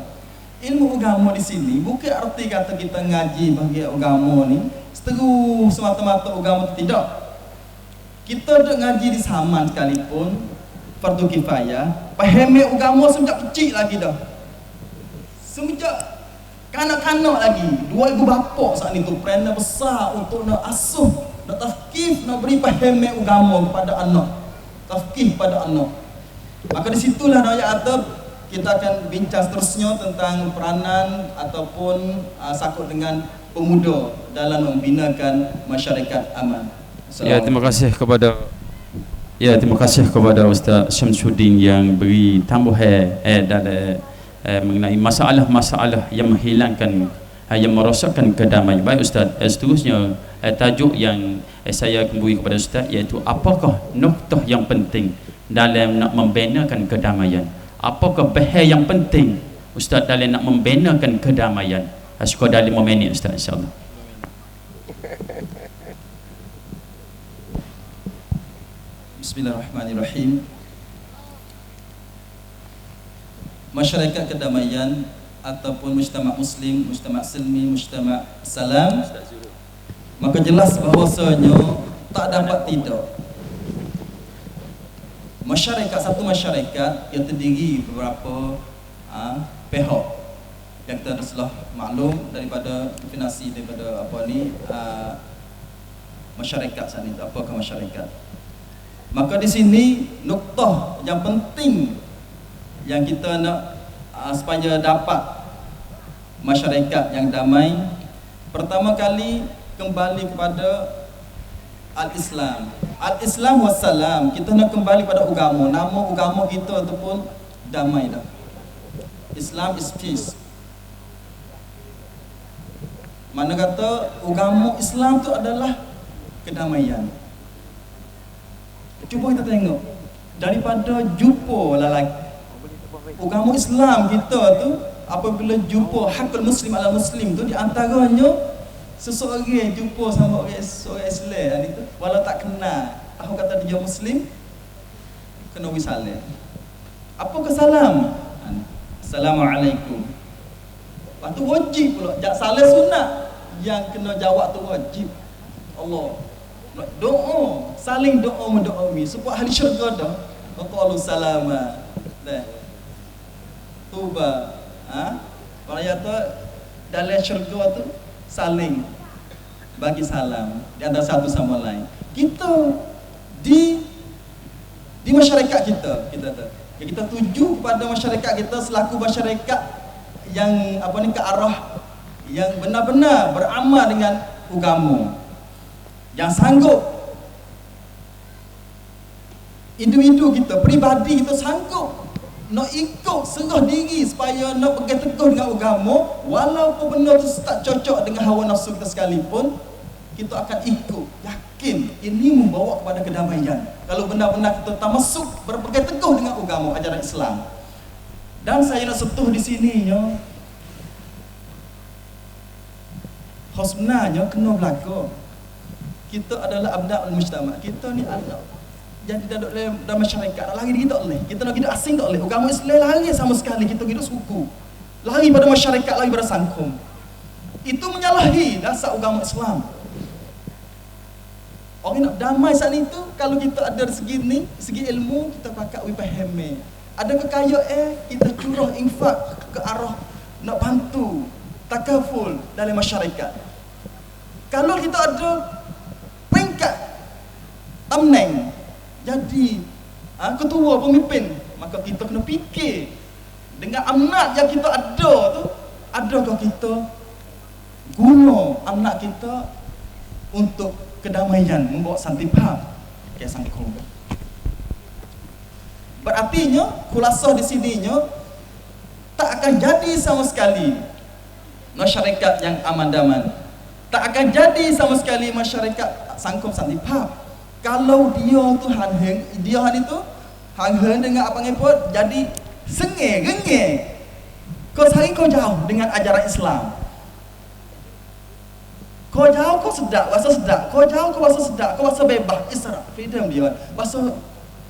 Ilmu agama di sini bukan arti kata kita ngaji bagi agama ni terus semata-mata agama itu tidak. Kita duk ngaji di Saman sekalipun fardu kifayah, fahami agama semenjak kecil lagi dah. Semenjak kanak-kanak lagi. 2000 bapa saat itu peranan besar untuk nak asuh, nak tafkif, nak beri fahami agama kepada anak. Tafkif pada anak. Maka di situlah ayat adab kita akan bincang seterusnya tentang peranan ataupun sakut dengan pemuda dalam membinakan masyarakat aman. Terima kasih kepada Ustaz Syamsuddin yang beri tambahan dalam mengenai masalah-masalah yang menghilangkan, yang merosakkan kedamaian. Baik Ustaz, seterusnya tajuk yang saya beri kepada Ustaz iaitu apakah noktah yang penting dalam nak membinakan kedamaian? Apakah bahaya yang penting Ustaz dalam nak membinakan kedamaian? Sekadar 5 minit Ustaz, insya-Allah. Bismillahirrahmanirrahim. Masyarakat kedamaian ataupun mujtama' muslim, mujtama' silmi, mujtama' salam, maka jelas bahawasanya tak dapat tidak masyarakat, satu masyarakat yang terdiri beberapa pihak yang kita telah maklum daripada definisi daripada masyarakat saat ini. Apakah masyarakat? Maka di sini nuktah yang penting yang kita nak supaya dapat masyarakat yang damai, pertama kali kembali kepada Al-Islam. Al-Islam wassalam. Kita nak kembali pada agama. Nama agama kita ataupun damai dah. Islam is peace. Mana kata agama Islam tu adalah kedamaian. Cuba kita tengok daripada jumpa lalaki agama Islam kita tu, apabila jumpa hakul muslim ala muslim tu, di antaranya seseorang jumpa sama orang Islam itu, walau tak kenal, tahu kata dia muslim, kena wisalam. Apa salam? Assalamualaikum. Lepas tu wajib pula. Salam sunat, yang kena jawab tu wajib. Allah doa, saling doa mendoawi supaya ahli syurga dah. Qalu salama. Dah. Tuba. Orang kata dalam syurga tu saling bagi salam di antara satu sama lain. Kita di masyarakat kita tuju kepada masyarakat kita selaku masyarakat yang ke arah yang benar-benar beramal dengan agama, yang sanggup individu kita, peribadi kita sanggup nak ikut serah diri supaya nak pegang teguh dengan agama, walaupun benda tu tak cocok dengan hawa nafsu kita sekalipun, kita akan ikut, yakin ini membawa kepada kedamaian. Kalau benar-benar kita tamasuk berpegang teguh dengan agama ajaran Islam. Dan saya nak sentuh di sini sebenarnya kena berlaku. Kita adalah abna'ul mujtama'. Kita ni anak jadi dalam masyarakat, lari diri tak boleh. Kita nak hidup asing tak boleh. Agama Islam lari sama sekali. Kita hidup suku, lari pada masyarakat, lari pada sangkum. Itu menyalahi dasar agama Islam. Orang nak damai saat itu, kalau kita ada segi ni, segi ilmu, kita pakai wipaheme. Ada kekayaan, kita curah infak ke arah nak bantu takaful dalam masyarakat. Kalau kita ada peringkat tamneng jadi ketua pemimpin, maka kita kena fikir dengan amanat yang kita ada tu, adakah kita guna amanat kita untuk kedamaian, membawa santipah ke sangkum. Berartinya khulasah di sininya tak akan jadi sama sekali masyarakat yang aman damai. Tak akan jadi sama sekali masyarakat sangkum santipah kalau dia tu hang dengan apa ngepot jadi sengih. Kau sehari kau jauh dengan ajaran Islam. Kau jauh kau sedap, rasa sedap. Kau jauh kau rasa sedap, kau rasa bebas, Isra, freedom dia. Rasa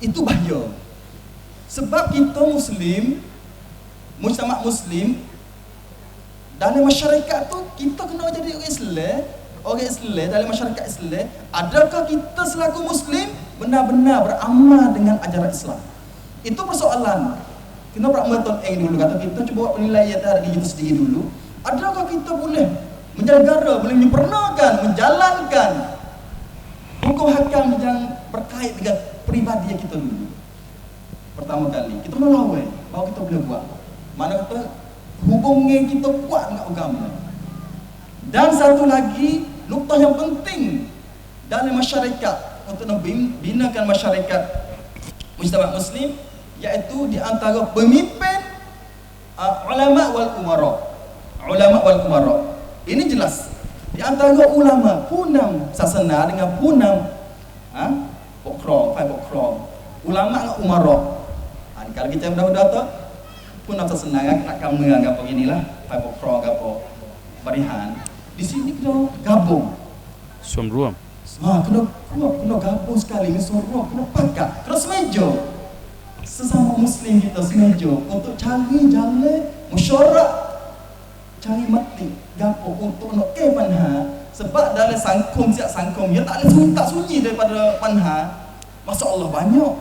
itu bahaya. Sebab kita muslim, mujtama' muslim, dalam masyarakat tu kita kena jadi orang Islam dalam masyarakat Islam. Adakah kita selaku muslim benar-benar beramal dengan ajaran Islam? Itu persoalan. Kita beramal dulu, kata kita cuba buat penilaian terhadap diri kita sendiri dulu. Adakah kita boleh menjaga, boleh menyempurnakan, menjalankan hukum hakam yang berkait dengan peribadi kita dulu? Pertama kali kita melawan bahawa kita boleh buat. Mana kata hubungan kita kuat dengan agama. Dan satu lagi nuktah yang penting dalam masyarakat untuk membinakan masyarakat mujtama' muslim, iaitu di antara pemimpin ulama wal umara. Ulama wal umara. Ini jelas. Di antara ulama punam sasana dengan punam pokro. Ulama dengan umara. Kalau kita mudah-mudah tu punam sasana nak kamera apa inilah pokro apa barihan. Di sini kita gabung Suam ruam. Kena gabung sekali ni sorok, kena pakat, kena semeja. Sesama Muslim kita semeja untuk cari jalan musyawarah, cari mati gapo untuk nak ke panha. Sebab dalam siap sangkum dia tak sunyi daripada panha. Masya-Allah banyak.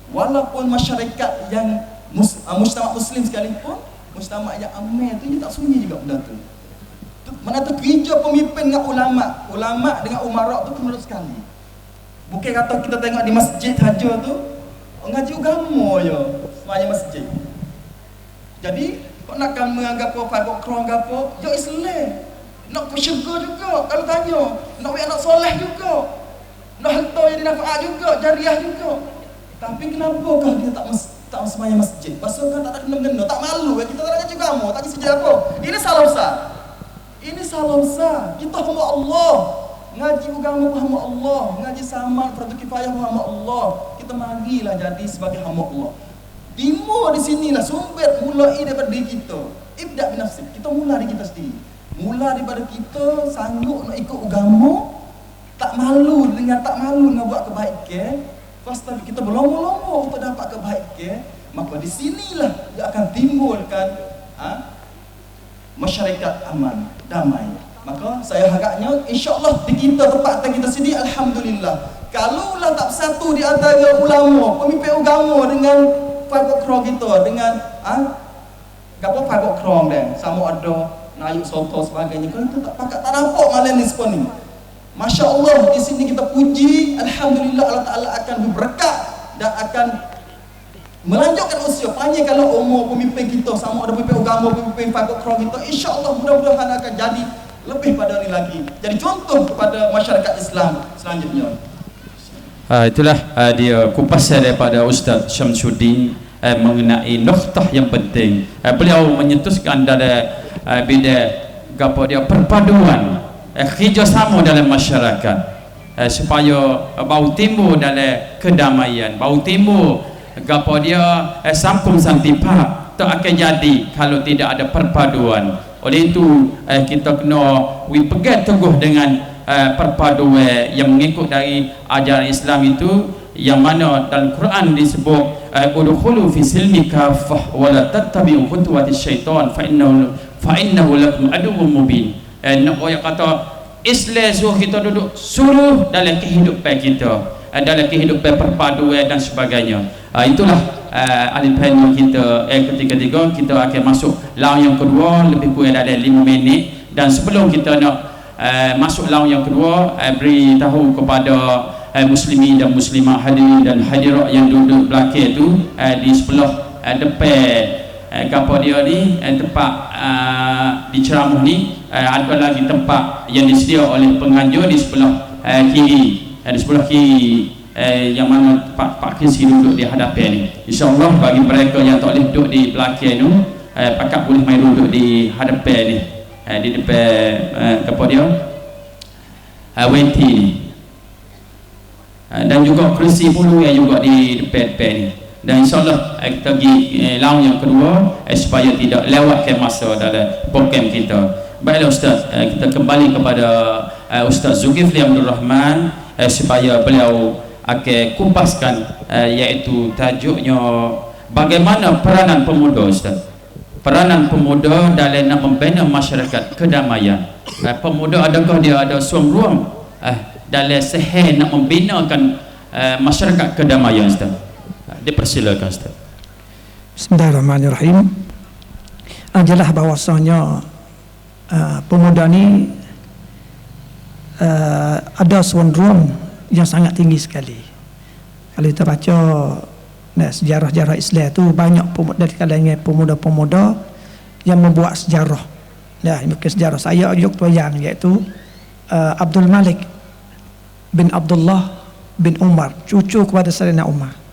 Walaupun masyarakat yang mujtama Muslim sekalipun, mujtama yang amil tu dia tak sunyi juga benda tu. Mana tu kerja pemimpin dengan ulama dengan umarak tu menurut sekali. Bukan kata kita tengok di masjid saja tu ngaji agama je semaya masjid. Jadi kau nakkan menganggap apa five krong apa, yo Islam. Nak ke syurga juga kalau tanya, nak buat anak soleh juga. Nak harta yang dinafa'at juga, jariah juga. Tapi kenapakah dia tak semaya masjid? Pasal kan tak ada kena-kena, tak malu kita tak ngaji agama, tak kisah apa. Ini salah besar. Ini salah besar. Kita hamba Allah. Ngaji agama hamba Allah, ngaji sama fardu kifayah hamba Allah. Kita marilah jadi sebagai hamba Allah. Timur di sinilah sumber mulai daripada diri kita. Ibda' bi nafsik. Kita mula dari kita sendiri. Mula daripada kita sanggup nak ikut agama, tak malu dengan buat kebaikan. Lepas kita berlomba-lomba untuk dapat kebaikan, maka di sinilah dia akan timbulkan masyarakat aman, damai. Maka saya harapnya insya-Allah di kita tempatan kita sini alhamdulillah. Kalaulah tak bersatu di antara ulama, pemimpin agama dengan five krong kita dengan gapo five krong dan sama ada naik soto sebagainya, kalau kita tak pakat tak nampak malam ni sepon ni. Masya-Allah di sini kita puji alhamdulillah Allah Taala akan berberkat dan akan melanjutkan usia panjang kalau umur pemimpin kita sama ada pemimpin agama, pemimpin five krong kita, insya-Allah mudah-mudahan akan jadi lebih pada ni lagi. Jadi contoh kepada masyarakat Islam selanjutnya. Itulah dia kupasan daripada Ustaz Syamsuddin mengenai noktah yang penting. Beliau menyentuhkan dalam bidang gapo dia perpaduan kerjasama dalam masyarakat supaya bau timbul dalam kedamaian, bau timbul gapo dia sambung santipak tak akan jadi kalau tidak ada perpaduan. Oleh itu kita kena pegang teguh dengan perpaduan yang mengikut dari ajaran Islam itu, yang mana dalam Quran disebut udkhulu fi silmi kaffah wa la tattabi'u khutuwatis syaitan fa innahu lakum aduwwum mubin. Nak kata Islam suruh kita duduk suruh dalam kehidupan kita, dalam kehidupan perpaduan dan sebagainya. Itulah ahli panel kita ketiga kita akan masuk laun yang kedua lebih kurang dalam 5 minit. Dan sebelum kita nak masuk laun yang kedua, beritahu kepada muslimin dan muslimah hadirin dan hadirat yang duduk belakang tu di sebelah depan kapal dia ni, tempat di ceramah ni ada lagi tempat yang disediakan oleh penganjur di sebelah kiri, di sebelah kiri yang mana Pak Kisi duduk di hadapan ni. InsyaAllah bagi mereka yang tak boleh duduk di belakang tu, pakak boleh main duduk di hadapan ni, di depan kapal dia WT ni. Dan juga kerusi pulu yang juga di depan ni. Dan insyaAllah kita pergi laun yang kedua supaya tidak lewatkan masa dalam program kita. Baiklah Ustaz, kita kembali kepada Ustaz Zulkifli Abdul Rahman supaya beliau akan kupaskan iaitu tajuknya bagaimana peranan pemuda Ustaz. Peranan pemuda dalam nak membina masyarakat kedamaian. Pemuda adakah dia ada suam ruang dalam seher nak membinakan masyarakat kedamaian Ustaz? Dipersilakan Ustaz. Bismillahirrahmanirrahim. Jelas bahawasanya pemuda ni ada suam ruang yang sangat tinggi sekali. Kalau kita baca sejarah-sejarah Islam tu banyak dari kalangan pemuda-pemuda yang membuat sejarah. Mungkin sejarah saya contoh yang iaitu Abdul Malik bin Abdullah bin Umar, cucu kepada Sayyidina Umar.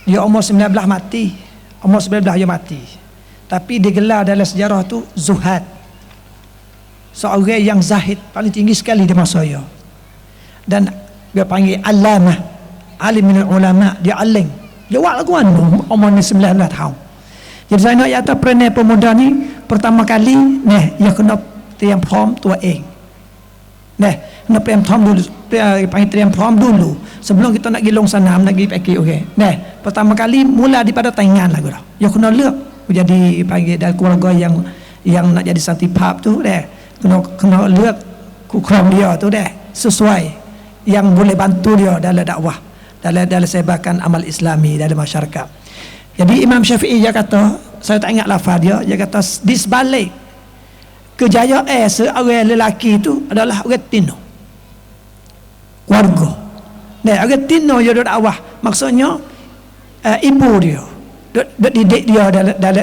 Dia umur 19 mati, umur 19 dia mati. Tapi digelar dalam sejarah tu zuhad. Seorang yang zahid paling tinggi sekali di masa dia. Dan dia panggil alamah, alim minal ulama, dia alim. Dia buat lagu umur 19 tahun. Jadi saya nak kata peranan pemuda ni pertama kali dia kena yang prom tua kena prom dulu, panggil prom dulu sebelum kita nak pergi long sanam, nak pergi pakai okey. Nah, pertama kali mula daripada tangan lah dah. Ya kena lerk jadi panggil dari keluarga yang nak jadi santipap tu dah. Kena lerk kukram dia tu dah sesuai yang boleh bantu dia dalam dakwah, dalam sebarkan amal Islami dalam masyarakat. Jadi Imam Syafi'i dia kata, saya tak ingat lafaz dia kata di sebalik kejayaan seorang lelaki itu adalah orang tino, keluarga. Nah, orang tino dia duduk dakwah, maksudnya ibu dia duduk didik dia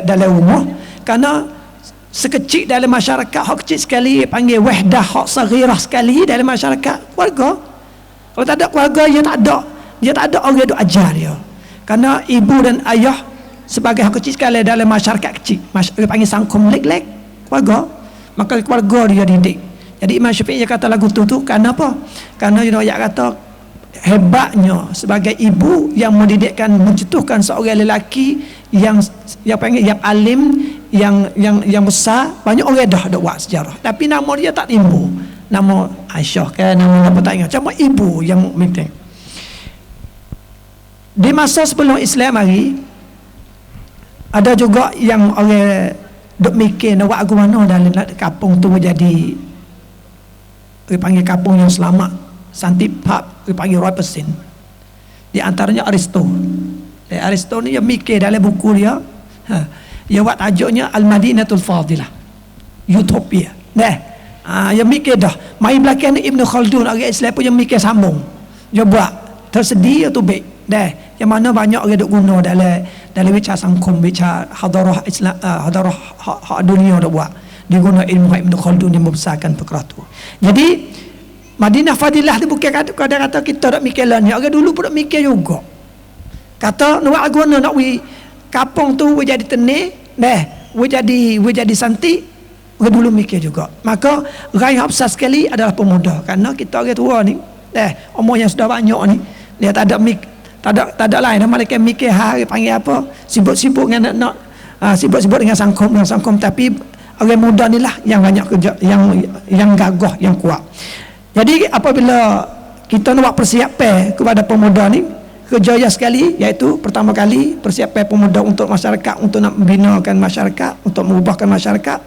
dalam rumah, kerana sekecil dalam masyarakat, hak kecil sekali panggil wahdah, hak saghirah sekali dalam masyarakat keluarga. Kalau tak ada keluarga, dia tak ada orang duk ajar dia. Kerana ibu dan ayah sebagai hak kecil sekali dalam masyarakat kecil, panggil sangkum lek-lek keluarga, maka keluarga dia didik. Jadi Imam Syafi'i kata lagu tu kerana apa? Kerana dia kata hebatnya sebagai ibu yang mendidikkan, mencetuskan seorang lelaki yang panggil yang alim, yang besar. Banyak orang dah buat sejarah, tapi nama dia tak timbul. Nama Aisyah kan, nama apa tak ingat. Cuma ibu yang penting. Di masa sebelum Islam hari, ada juga yang orang duk mikir nak buat agama dalam kampung tu menjadi dipanggil kampung yang selamat, santipap, dipanggil 100%. Di antaranya Aristo. Aristo ni dia mikir dalam buku dia, dia buat tajuknya Al-Madinatul Fadilah, Utopia. Dia mikir dah. Mai belakang ni Ibn Khaldun, orang Islam pun yang mikir sambung. Dia buat tersedia tu baik. Yang mana banyak orang duk guna dalam bicara sangkum, bicara hadarah Islam, hadarah hak dunia dah buat. Dia guna ilmu Ibn Khaldun, dia membesarkan perkara tu. Jadi Madinah Fadilah tu bukan kata kita nak mikir lah ni. Orang dulu pun nak mikir juga. Kata nak guna nak kampung tu jadi tenir, jadi santi. Orang dulu mikir juga. Maka rai besar sekali adalah pemuda, kerana kita orang tua ni umur yang sudah banyak ni, dia tak ada lain mereka mikir hari panggil apa, sibuk-sibuk dengan nak sibuk-sibuk dengan sangkum, tapi orang muda ni lah yang banyak kerja, yang gagah, yang kuat. Jadi apabila kita nak buat persiapan kepada pemuda ni, kejaya sekali, iaitu pertama kali persiapan pemuda untuk masyarakat, untuk nak membinakan masyarakat, untuk mengubahkan masyarakat.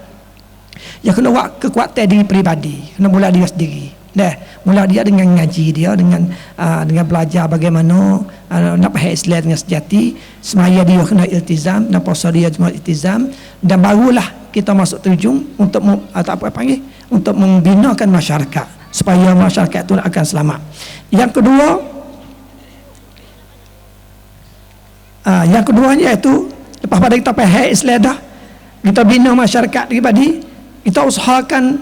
Ya kena buat kekuatan diri peribadi, kena mula dia sendiri. Mula dia dengan ngaji dia, dengan belajar bagaimana nak faham Islam dengan sejati. Semaya dia kena iltizam, dan puasa dia cuma iltizam, dan barulah kita masuk terjun untuk untuk membinakan masyarakat supaya masyarakat itu akan selamat. Yang keduanya iaitu lepas pada kita faham Islam dah, kita bina masyarakat pribadi, kita usahakan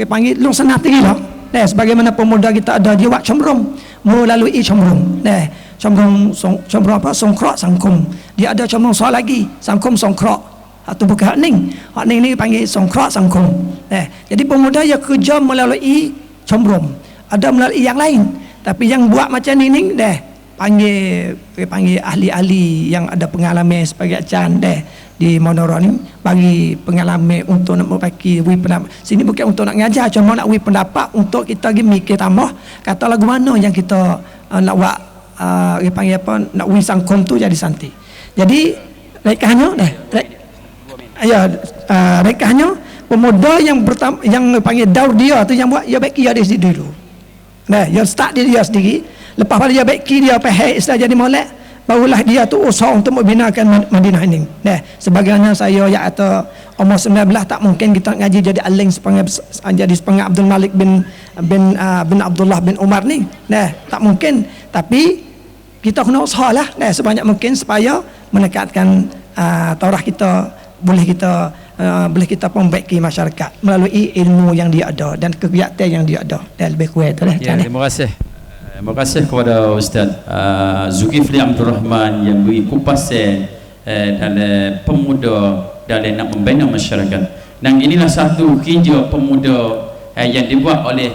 panggil long sanah tinggi lah. Sebagaimana pemuda kita ada dia buat comrong, melalui comrong. Comrong apa? Songkrok sangkum. Dia ada comrong soal lagi, sangkum songkrok. Atau bukan hak ning. Hak ning ni panggil songkrok sangkum. Jadi pemuda yang kerja melalui comrong. Ada melalui yang lain. Tapi yang buat macam ni panggil ahli-ahli yang ada pengalaman sebagai acan di Monoro ni, bagi pengalaman untuk nak memperbaiki pendapat. Sini bukan untuk nak ngajar, cuma nak pendapat untuk kita pergi mikir tambah kata lagu mana yang kita nak buat panggil apa, nak sangkum tu jadi santi. Jadi rekahnya rekahnya pemuda yang pertama yang panggil daur dia tu yang buat, dia baik dia sendiri dulu. Dia start dia sendiri. Lepas pada dia baik dia faham Islam jadi molek, barulah dia tu usaha untuk membinakan Madinah ini. Sebagaimana saya kata umur 19 tak mungkin kita ngaji jadi aling jadi sepengah Abdul Malik bin Abdullah bin Umar ni. Tak mungkin, tapi kita kena usaha lah sebanyak mungkin supaya menekatkan taurah kita, boleh kita membaiki masyarakat melalui ilmu yang dia ada dan kegiatan yang dia ada. Lebih kurang tu lah. Terima kasih. Terima kasih kepada Ustaz Zulkifli Abdul Rahman yang beri kupasan dalam pemuda dalam nak membina masyarakat. Dan inilah satu kerja pemuda yang dibuat oleh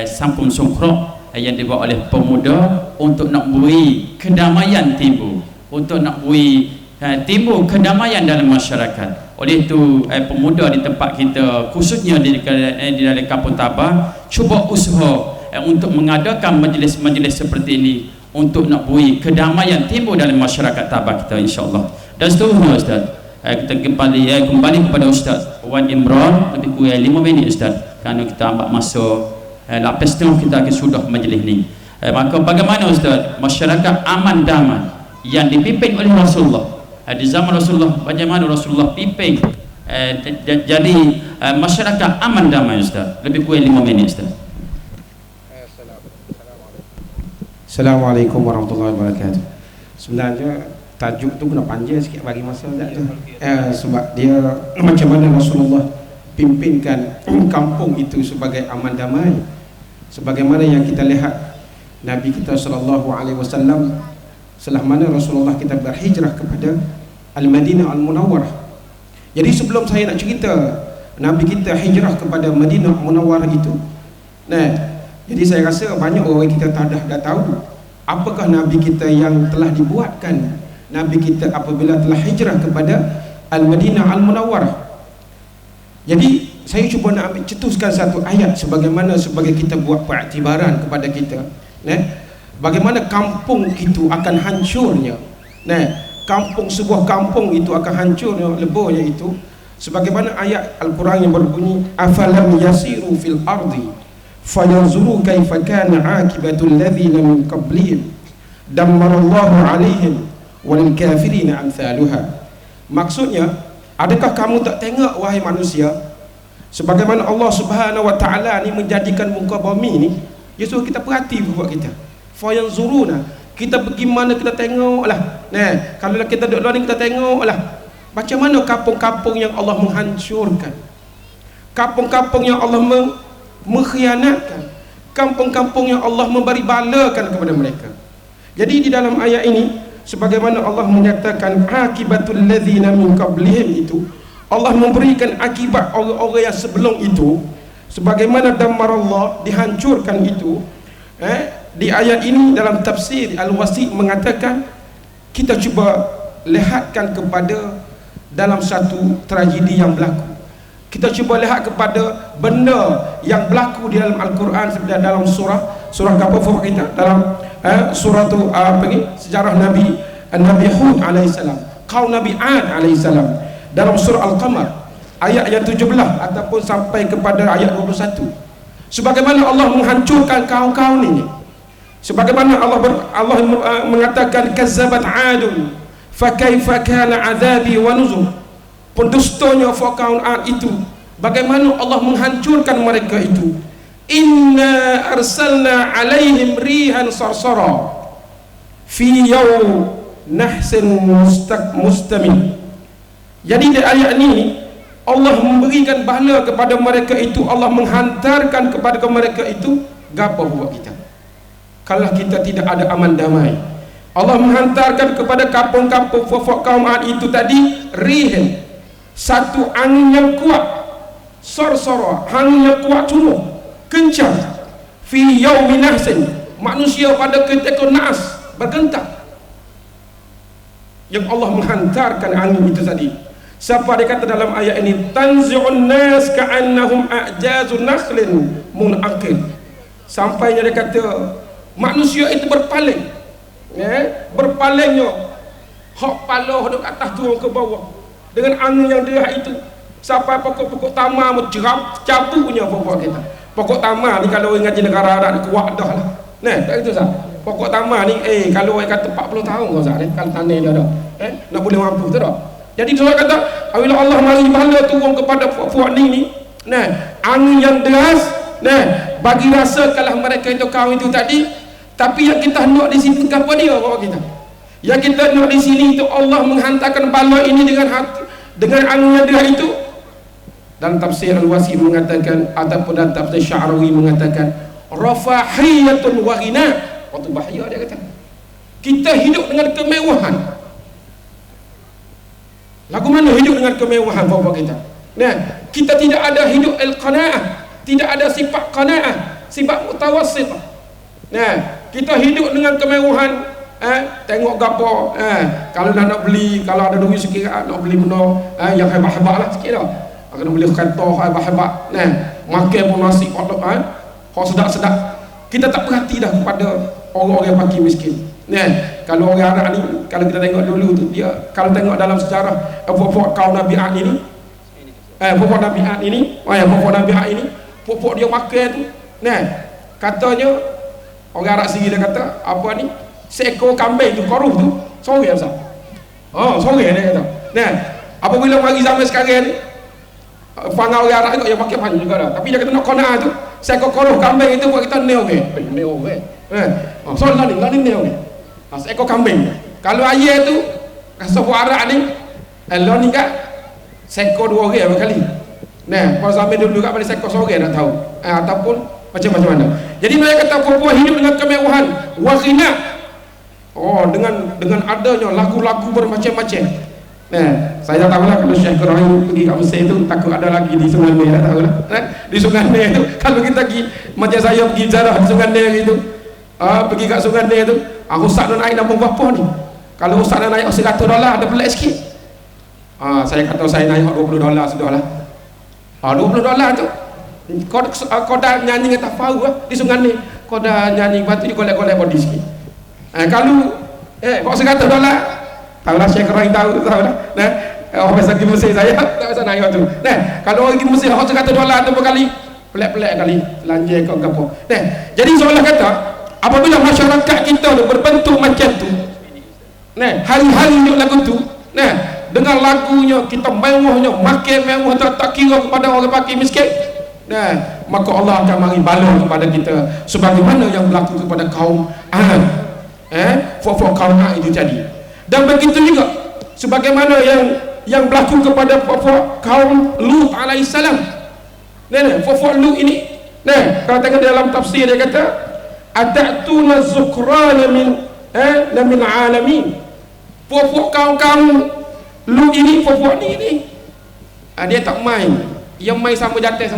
Sampung Songkrok, yang dibuat oleh pemuda untuk nak beri kedamaian timbul, untuk nak beri timbul kedamaian dalam masyarakat. Oleh itu pemuda di tempat kita, khususnya di dalam Kampung Tabah, cuba usaha untuk mengadakan majlis-majlis seperti ini untuk nak beri kedamaian timbul dalam masyarakat Tabah kita, insya-Allah. Dan seterusnya Ustaz, kita kembali kepada Ustaz Wan Imran lebih kurang 5 minit Ustaz, kerana kita ambil masa lepas tu kita akan sudah majlis ni. Maka bagaimana Ustaz masyarakat aman damai yang dipimpin oleh Rasulullah di zaman Rasulullah, bagaimana Rasulullah pimpin jadi masyarakat aman damai Ustaz, lebih kurang 5 minit Ustaz. Assalamualaikum warahmatullahi wabarakatuh. Sebenarnya tajuk tu kena panjang sikit bagi masa tu. Sebab dia macam mana Rasulullah pimpinkan kampung itu sebagai aman damai. Sebagaimana yang kita lihat Nabi kita sallallahu alaihi wasallam setelah mana Rasulullah kita berhijrah kepada Al-Madinah Al-Munawwarah. Jadi sebelum saya nak cerita Nabi kita hijrah kepada Madinah Munawwarah itu, jadi saya rasa banyak orang kita dah tahu apakah Nabi kita yang telah dibuatkan Nabi kita apabila telah hijrah kepada Al-Madinah Al-Munawwarah. Jadi saya cuba nak cetuskan satu ayat sebagai kita buat periktibaran kepada kita, bagaimana kampung itu akan hancurnya, sebuah kampung itu akan hancurnya, leburnya itu, sebagaimana ayat Al-Quran yang berbunyi afalam yasiru fil ardi fayanzuru kaifa kana akibatul ladzina min qablihim dammarallahu alaihim walil kafirina amsaluha. Maksudnya, adakah kamu tak tengok wahai manusia sebagaimana Allah Subhanahu wa taala ni menjadikan muka bumi ni, dia suruh kita perhati buat kita. Fayanzuruna, kita pergi mana kita tengoklah. Kalau kita duduk luar ni kita tengoklah macam mana kampung-kampung yang Allah menghancurkan, kampung-kampung yang Allah mengkhianatkan, kampung-kampung yang Allah memberi balakan kepada mereka. Jadi di dalam ayat ini sebagaimana Allah menyatakan akibatul ladzina min qablihim itu, Allah memberikan akibat orang-orang yang sebelum itu, sebagaimana dammarallah dihancurkan itu. Di ayat ini dalam tafsir Al-Wasi mengatakan, kita cuba lihatkan kepada dalam satu tragedi yang berlaku, kita cuba lihat kepada benda yang berlaku di dalam Al-Quran, sebenarnya dalam surah apa kita dalam surah tu sejarah Nabi Hud alaihissalam, kaum Nabi Ad alaihissalam, dalam surah Al-Qamar ayat yang 17 ataupun sampai kepada ayat 21, sebagaimana Allah menghancurkan kaum-kaum ini, sebagaimana Allah mengatakan kazzabat adun fakaifa kana azabi wa nuzur, pendustanya kaum Ad itu, bagaimana Allah menghancurkan mereka itu. Inna arsalna alaihim rihan sarsara fi yawm nahsin mustamil. Jadi di ayat ini Allah memberikan bala kepada mereka itu, Allah menghantarkan kepada mereka itu gapo buat kita kalau kita tidak ada aman damai. Allah menghantarkan kepada kampung-kampung kaum Ad itu tadi rihan, satu angin yang kuat, sarsara, angin yang kuat sungguh kencang, fi yaumin nahsin, manusia pada ketika naas bergentar, yang Allah menghantarkan angin itu tadi. Siapa dia kata dalam ayat ini tanzi'un nas ka'annahum a'jazun nakhlin munaqil, sampainya dia kata manusia itu berpaling, berpalingnya hak pala duduk atas turun ke bawah dengan angin yang derah itu, sampai pokok-pokok tamar mencerap capunya pokok kita. Pokok tamar ni kalau orang ngaji negara Arab kuat dah lah. Tak itu sah. Pokok tamar ni kalau orang kata 40 tahun kau sah kalau tanah dia dah. Nak boleh mampu tu dah. Jadi dia kata apabila Allah mari bala turun kepada puak ni, angin yang deras, bagi rasa kalah mereka itu kaum itu tadi. Tapi yang kita nak di sini apa dia bawa kita? Yang kita nak di sini itu Allah menghantarkan bala ini dengan angin yang deras itu. Dalam tafsir Al-Wasi mengatakan, ataupun dalam tafsir Sya'rawi mengatakan rafahiyatun wa ghina. Waktu bahaya dia kata kita hidup dengan kemewahan. Lagu mana hidup dengan kemewahan bapak kita? Kita tidak ada hidup al-qanaah, tidak ada sifat qanaah, sifat mutawassitah. Kita hidup dengan kemewahan, tengok gapo, kalau dah nak beli, kalau ada duit sikit nak beli benda yang hebat-hebat lah sikit lah, akan beli kereta hebat-hebat, makan pun nasi kotak, hok sedap-sedap. Kita tak perhati dah kepada orang-orang fakir miskin. Kalau orang Arab ni, kalau kita tengok dulu tu, dia kalau tengok dalam sejarah puak-puak kaum Nabi Ad ini, puak-puak Nabi Ad ini, puak-puak dia makan tu, katanya orang Arab sendiri dia kata apa ni, seekor kambing tu koruh tu sore Ustaz. Sore dia kata. Apabila mari zaman sekarang ni, fangau orang Arab juga yang makan panjang juga dah. Tapi dia kata nak kona tu, seekor koruh kambing itu buat kita neo ke. Neo ke. So lani neo ke. Seekor kambing. Kalau ayah tu rasa buat Arab ni, lo ni kat seekor 2 orang berkali. Pada zaman dulu kat pada seekor sore nak tahu. Ataupun macam-macam mana. Jadi mereka kata puan-puan hidup dengan kemewahan, waghina. Dengan adanya lagu-lagu bermacam-macam. Saya tak tahulah kalau Syekh Ibrahim pergi kat Mesir tu, takut ada lagi di Sungai Nil, tak tahulah. Di Sungai Nil tu, kalau kita pergi macam saya pergi ziarah di Sungai Nil gitu, pergi kat Sungai Nil tu, ustaz nak naik nombor berapa ni? Kalau ustaz nak naik $100 ada pelik sikit. Saya kata saya naik $20 sudahlah. $20 tu kau dah nyanyi dengan tafau di Sungai Nil, kau dah nyanyi batu di golek-golek body sikit. Kalau kau $100, tahulah Syekh Ibrahim tahu lah. Orang pasal pergi Mesir saya tak pasal naik tu. Kalau orang pergi Mesir $100 tu berkali pelik-pelik kali belanja kau ke apa. Jadi seolah kata apabila masyarakat kita tu berbentuk macam tu, hari-hari ni lagu tu, dengan lagunya kita mewahnya, makin mewah tak kira kepada orang fakir miskin, maka Allah akan mari bala kepada kita sebagaimana yang berlaku kepada kaum Ad, fok-fok kaum Ad itu tadi. Dan begitu juga sebagaimana yang berlaku kepada fok-fok kaum Lut alaihissalam. Fok-fok Lut ini, kalau tengok dalam tafsir dia kata atatuna zukrana min alamin. Fok-fok kaum Lut ini, fok-fok ni dia tak main, yang main sama jantan.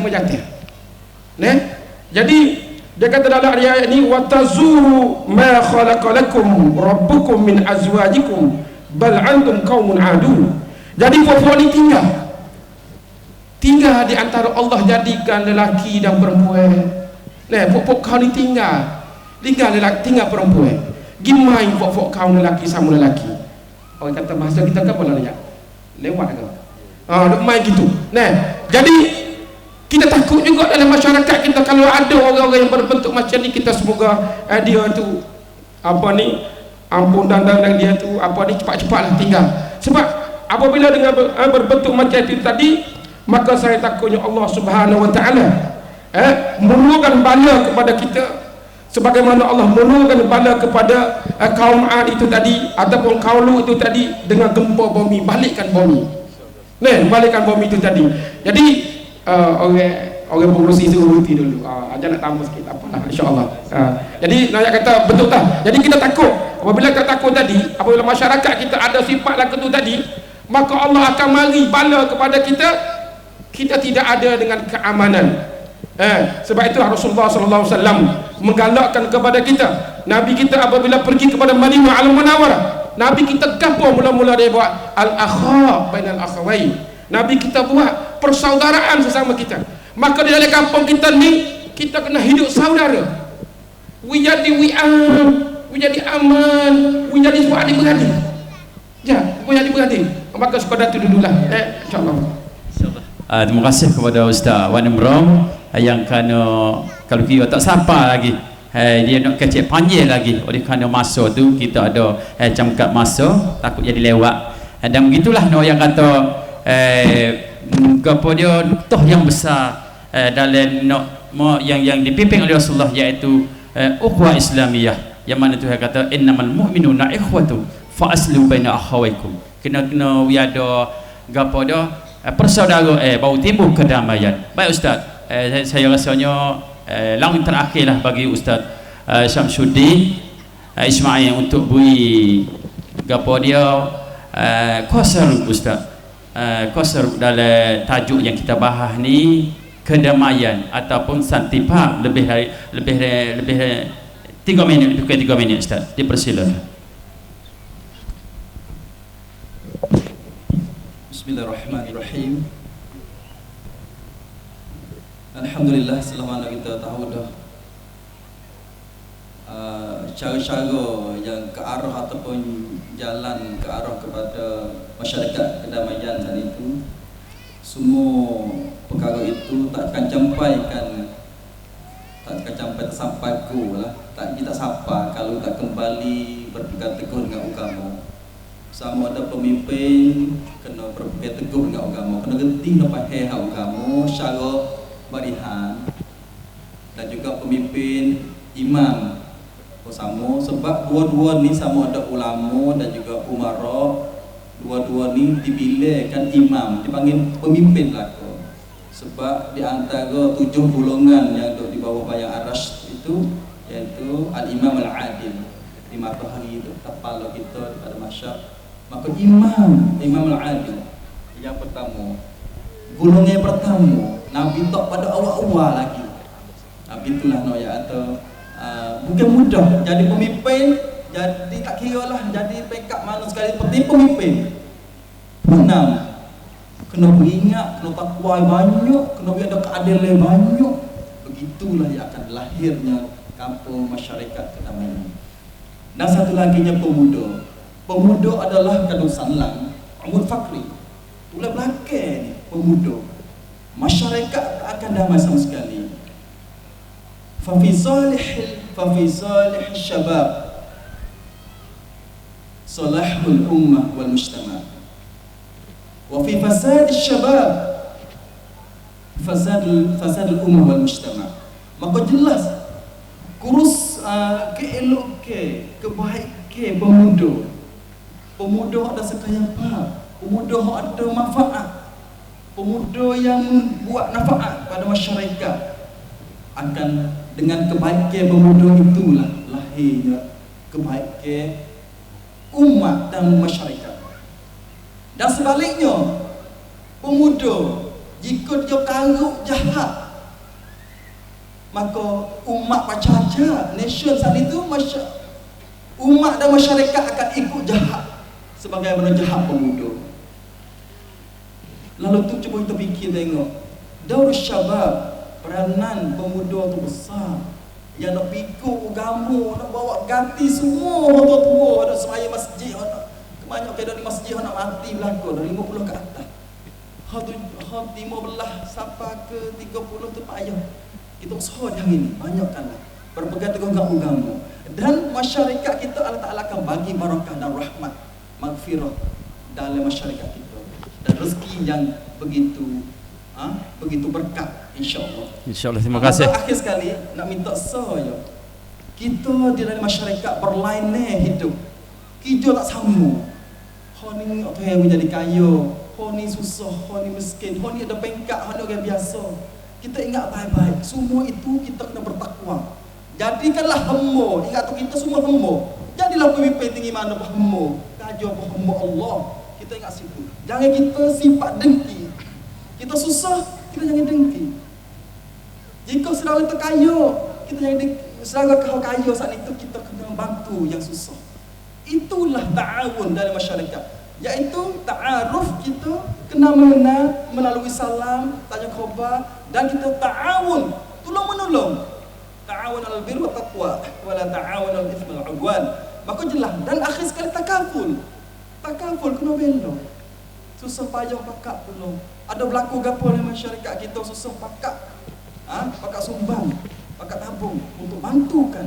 Jadi dia kata dalam ayat ini watazuru ma khalaqalakum rabbukum min azwajikum bal antum qaumun adun. Jadi fok-fok ni tinggal di antara Allah jadikan lelaki dan perempuan. Fok-fok kau ni tinggal lelaki, tinggal perempuan. Gimai fok-fok kau lelaki sama lelaki. Orang kata bahasa kita kan boleh lewat ke? Duk main gitu. Jadi kita takut juga dalam masyarakat kita kalau ada orang-orang yang berbentuk macam ni, kita semoga dia tu ampun dan dia tu cepat-cepatlah tinggal. Sebab apabila dengan berbentuk macam itu tadi, maka saya takutnya Allah Subhanahu wa taala menurunkan bala kepada kita sebagaimana Allah menurunkan bala kepada kaum Ad itu tadi ataupun kaum Lut itu tadi dengan gempa bumi, balikkan bumi. Balikkan bumi itu tadi. Jadi orang pengurusi suruh berhenti dulu. Ajar nak tambah sikit apalah insya-Allah. Jadi nak kata betul tak? Jadi kita takut. Apabila kita takut tadi, apabila masyarakat kita ada sifat lagu tu tadi, maka Allah akan mari bala kepada kita. Kita tidak ada dengan keamanan. Sebab itu Rasulullah sallallahu alaihi wasallam menggalakkan kepada kita. Nabi kita apabila pergi kepada Madinah Al-Munawwarah, Nabi kita gapo mula-mula dia buat al-akha bainal akhawain. Nabi kita buat persaudaraan sesama kita. Maka di dalam kampung kita ni kita kena hidup saudara. We jadi aman, we jadi semua adik-beradik. We jadi beradik. Maka sekadar tu dululah. Insya-Allah. Terima kasih kepada Ustaz Wan Imran yang kalau kita tak sapa lagi, dia nak kecek panjang lagi. Oleh kerana masa tu kita ada jangka masa, takut jadi lewat. Dan begitulah yang kata apa dia nuktah yang besar dalam yang dipimpin oleh Rasulullah, iaitu ukhuwah Islamiyah, yang mana Tuhan kata innamal mu'minuna ikhwatu fa aslihu baina akhawaykum. Kena ada gapo dia persaudara baru timbul kedamaian. Baik Ustaz, saya rasanya langkah terakhirlah bagi Ustaz Syamsuddin Ismail untuk beri gapo dia qasar Ustaz, qasar dalam tajuk yang kita bahas ni, kedamaian ataupun santipa, lebih 3 minit, lebih kurang 3 minit Ustaz. Dipersilakan. Bismillahirrahmanirrahim. Alhamdulillah, selama kita tahu dah cara-cara yang ke arah ataupun jalan ke arah kepada masyarakat kedamaian tadi itu, semua perkara itu tak akan sampai tersampaiku lah, tak kita sapa kalau tak kembali berpegang teguh dengan agama. Sama ada pemimpin kena berpegang teguh dengan agama, kena gerti nak faham agama secara barihan, dan juga pemimpin imam sama, sebab dua-dua ni sama ada ulama dan juga umara, dua-dua ni dibilihkan imam, dipanggil pemimpin lah. Sebab di antara 7 golongan yang duduk di bawah bayang arash itu, iaitu al-imam al-adil, di matahari itu kepala kita pada masyarakat. Maka imam al-adil yang pertama, golongan yang pertama, Nabi tak pada awal-awal lagi. Nabi itulah noya atau bukan mudah jadi pemimpin, jadi tak kira lah jadi pekat mana sekali, penting pemimpin. Enam, kena beringat, kena takwa banyak, kena ada keadilan banyak. Begitulah yang akan lahirnya kampung masyarakat kedamaian. Dan satu laginya pemuda. Pemuda adalah kandung sanlang, umur fakri. Tulah belakang ni pemuda. Masyarakat tak akan damai sama sekali. Fa fi salih syabab salahul ummah wal mujtama'. Wa fi fasad syabab fasad ummah wal mujtama'. Maka jelas kurus keelok kebaikan pemuda. Pemuda ada sekayapa, pemuda ada manfaat, pemuda yang membuat manfaat pada masyarakat, akan dengan kebaikan pemuda itulah lahirnya kebaikan umat dan masyarakat. Dan sebaliknya, pemuda jika dia karuk jahat, maka umat macam nation saat itu umat dan masyarakat akan ikut jahat sebagaimana jahat pemuda. Lalu tu cuba kita fikir tengok, daur syabab, peranan pemuda tu besar, yang nak pikul agama, nak bawa ganti semua orang tua, ada semaya masjid, banyak keadaan di masjid nak mati belakang dari 50 ke atas. Hal 15 sampai ke 30 tu payah. Kita usaha di hari ni banyakkanlah berpegang teguh dengan agama. Dan masyarakat kita Allah Ta'ala akan bagi barakah dan rahmat, maghfirah dalam masyarakat kita, dan rezeki yang begitu berkat, insya-Allah. Insya-Allah, terima kasih. Akhir sekali nak minta saya, kita di dalam masyarakat berlainan hidup. Kita tak sama. Hon ni nak kaya menjadi kaya, hon ni susah, hon ni miskin, hon ni ada pengkat, hon ni orang biasa. Kita ingat baik-baik, semua itu kita kena bertakwa. Jadikanlah hamba, ingat tu kita semua hamba. Jadilah pemimpin tinggi mana pun hamba, kajah pun hamba Allah. Kita ingat situ. Jangan kita sifat dengki. Kita susah, kita jangan dengki. Jika saudara kita kaya, kita jangan dengki. Saudara kau kaya saat itu, kita kena bantu yang susah. Itulah ta'awun dalam masyarakat, iaitu ta'aruf, kita kena mengenal melalui salam, tanya khabar, dan kita ta'awun, tolong-menolong. Ta'awun alal birri wat taqwa wa la ta'awun alal itsmi wal 'udwan. Maka jelas. Dan akhir sekali takaful. Takaful kena bela. Susah payah pakak tolong. Ada berlaku gapo dalam masyarakat kita susah pakak. Pakak sumbang, pakak tabung untuk bantukan.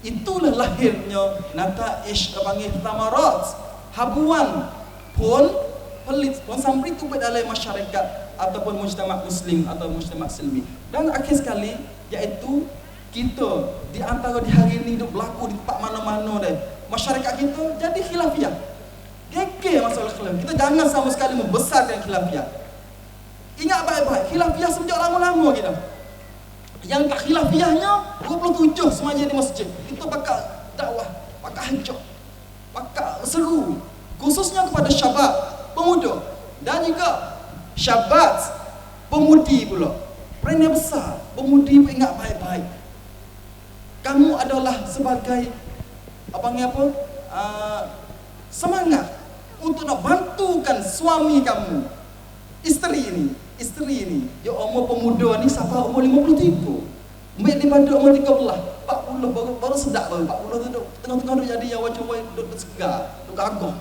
Itulah lahirnya nataish panggil thamarat, habuan pun pelit pun sampai tu dalam masyarakat ataupun mujtama' muslim atau mujtama' silmi. Dan akhir sekali iaitu kita di antara di hari ini duk berlaku di tempat mana-mana dah. Masyarakat kita jadi khilafiyah. Kekeh masalah khilaf. Kita jangan sama sekali membesarkan khilafiyah. Ingat baik-baik, khilafiyah sejak lama-lama kita. Yang tak khilafiyahnya 27 semuanya di masjid. Itu pakak dakwah, pakak hancur, pakak seru, khususnya kepada syabab, pemuda, dan juga syabat, pemudi pula. Peran yang besar, pemudi pun ingat baik-baik. Kamu adalah sebagai semangat untuk nak bantukan suami kamu, isteri ini. Ya umur pemuda ni sampai umur 53. Ambil daripada umur 13, 40 baru sedap tu 40 tu duk tengah-tengah duk jadi awak cuba duk segar, duk gagah.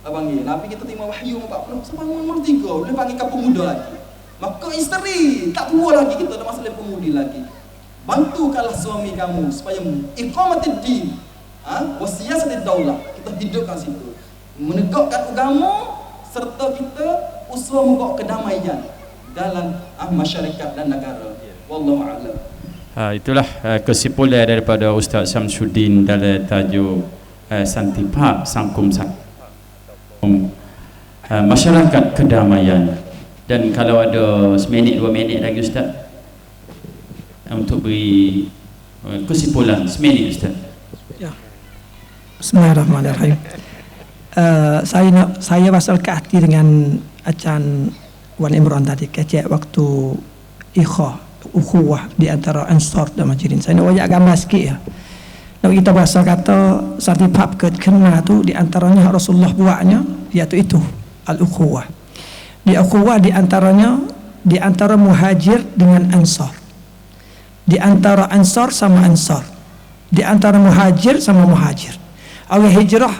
Panggil Nabi kita terima wahyu 40 sampai umur 3 boleh panggil kampung muda lagi. Maka isteri tak tua lagi, kita dah masalah pemudi lagi. Bantukanlah suami kamu supaya iqamatid din, wasiyatul daulah, kita hidupkan situ. Menegakkan agama serta kita usaha membawa kedamaian dalam masyarakat dan negara. Wallahu a'lam. Itulah kesimpulan daripada Ustaz Syamsuddin dalam tajuk Santipak Sangkum masyarakat kedamaian. Dan kalau ada seminit 2 minit lagi Ustaz untuk beri kesimpulan seminit Ustaz. Ya. Bismillahirrahmanirrahim. Saya pasal ke hati dengan acan Wan Imran tadi kecek waktu ukhuwah di antara Ansar dan Muhajirin. Saya nak wajak gambar sikit ya. Kalau kita bahasa kata Santipak kena tu di antaranya Rasulullah buatnya iaitu itu al-ukhuwah. Di ukhuwah di antaranya di antara Muhajir dengan Ansar. Di antara Ansar sama Ansar. Di antara Muhajir sama Muhajir. Orang hijrah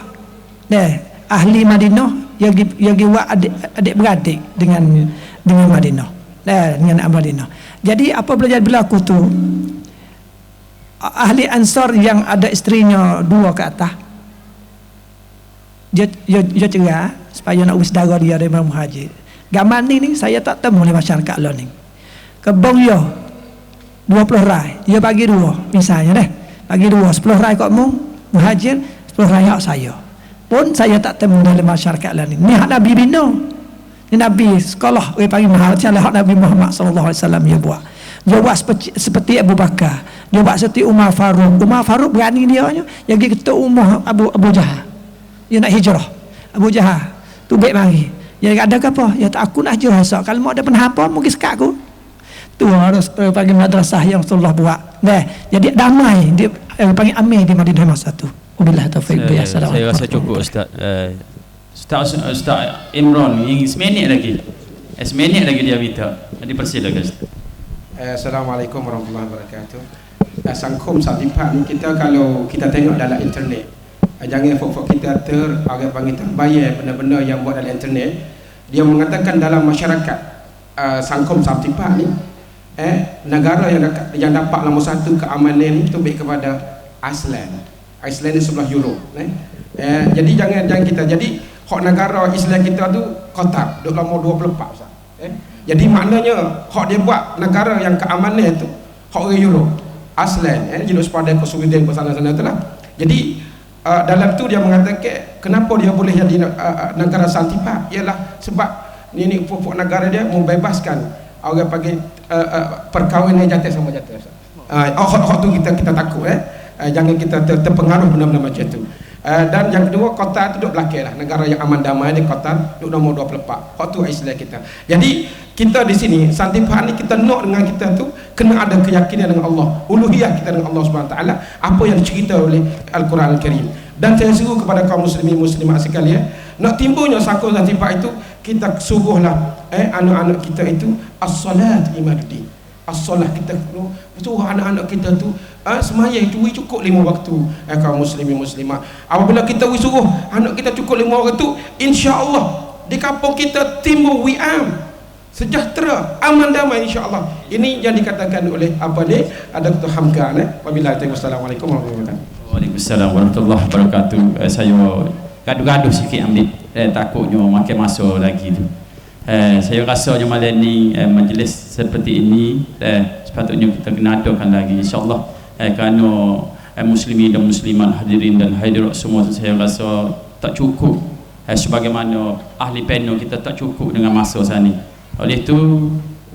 ahli Madinah yang buat adik beradik dengan Madinah. Dengan Madinah. Jadi apa belajar berlaku tu? Ahli Ansar yang ada isterinya 2 ke atas, dia cerah supaya nak urus darah dia dari Muhajir. Gambar ni saya tak temu oleh masyarakat lah ni. Kebong dia 20 rai, dia bagi 2 misalnya deh. Bagi 10 rai kat Muhajir, 10 rai hak saya. Pun saya tak temu dalam masyarakat lah ni. Ni hak Nabi bina. Ni Nabi sekolah orang panggil mahal macam hak Nabi Muhammad sallallahu alaihi wasallam dia buat. Dia buat seperti Abu Bakar. Dia buat seperti Umar Faruq. Umar Faruq berani dia nya yang pergi ketua umum Abu Jahal. Dia nak hijrah. Abu Jahal tu baik mari. Ya ada ke apa? Ya tak, aku nak hijrah esok. Kalau mau ada penapa mungkin sekat aku. Tu harus panggil madrasah yang Rasulullah buat. Jadi damai dia panggil amir di Madinah masa tu. Wabillahi taufiq. Saya rasa cukup Ustaz. Ustaz Imran yang seminit lagi. Seminit lagi dia minta. Dipersilakan Ustaz. Assalamualaikum warahmatullahi wabarakatuh. Sangkum Santipak ni kita kalau kita tengok dalam internet, jangan fok-fok kita agak panggil terbayar benda-benda yang buat dalam internet. Dia mengatakan dalam masyarakat Sangkum Santipak ni negara yang dapat nombor 1 keamanan ni tu baik kepada Iceland. Iceland ni sebelah Europe jadi jangan kita jadi hak negara Islam kita tu Qatar duk nombor 24 Ustaz. Jadi maknanya hak dia buat negara yang keamanan tu hak orang Europe Iceland jadi sepada ke Sweden ke sana-sana tu lah. Jadi dalam tu dia mengatakan kenapa dia boleh jadi negara Santipak ialah sebab ni pokok negara dia membebaskan orang panggil perkahwinan jantan sama jantan. Hak tu kita takut jangan kita terpengaruh benda-benda macam tu. Dan yang kedua, Qatar tu duduk belakang lah, negara yang aman damai ni. Qatar duduk nombor 24. Hak tu Islam kita. Jadi kita di sini Santipak ni kita nak dengan kita tu kena ada keyakinan dengan Allah, uluhiyah kita dengan Allah Subhanahu Wa Taala, apa yang dicerita oleh Al-Quran Al-Karim. Dan saya seru kepada kaum muslimin muslimat sekalian, nak timbulnya sangkul Santipak itu kita suruhlah anak-anak kita itu as-salat imaduddin. As-salat kita suruh anak-anak kita tu semayang itu cukup 5 waktu kaum muslimin muslimat. Apabila kita suruh anak kita cukup 5 waktu, insya-Allah di kampung kita timbul wi'am, sejahtera, aman damai insya-Allah. Ini yang dikatakan oleh Dr. Hamka. Wabillahi taufiq. Wassalamualaikum warahmatullahi wabarakatuh. Waalaikumsalam warahmatullahi wabarakatuh. Saya gaduh-gaduh sikit ambil takutnya makin masa lagi tu. Saya rasa malam ni majlis seperti ini sepatutnya kita kena adakan lagi insya-Allah. Kerana muslimin dan muslimat hadirin dan hadirat semua, saya rasa tak cukup sebagaimana ahli panel kita tak cukup dengan masa sani. Oleh itu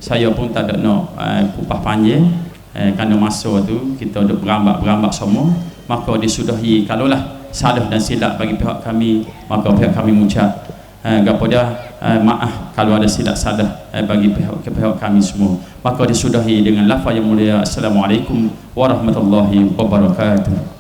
saya pun tak ada nak kupah panjang kerana masa tu kita duk berambak semua, maka disudahi. Kalaulah salah dan silap bagi pihak kami, maka pihak kami mengucap kepada maaf kalau ada silap salah bagi pihak kami semua, maka disudahi dengan lafaz yang mulia. Assalamualaikum warahmatullahi wabarakatuh.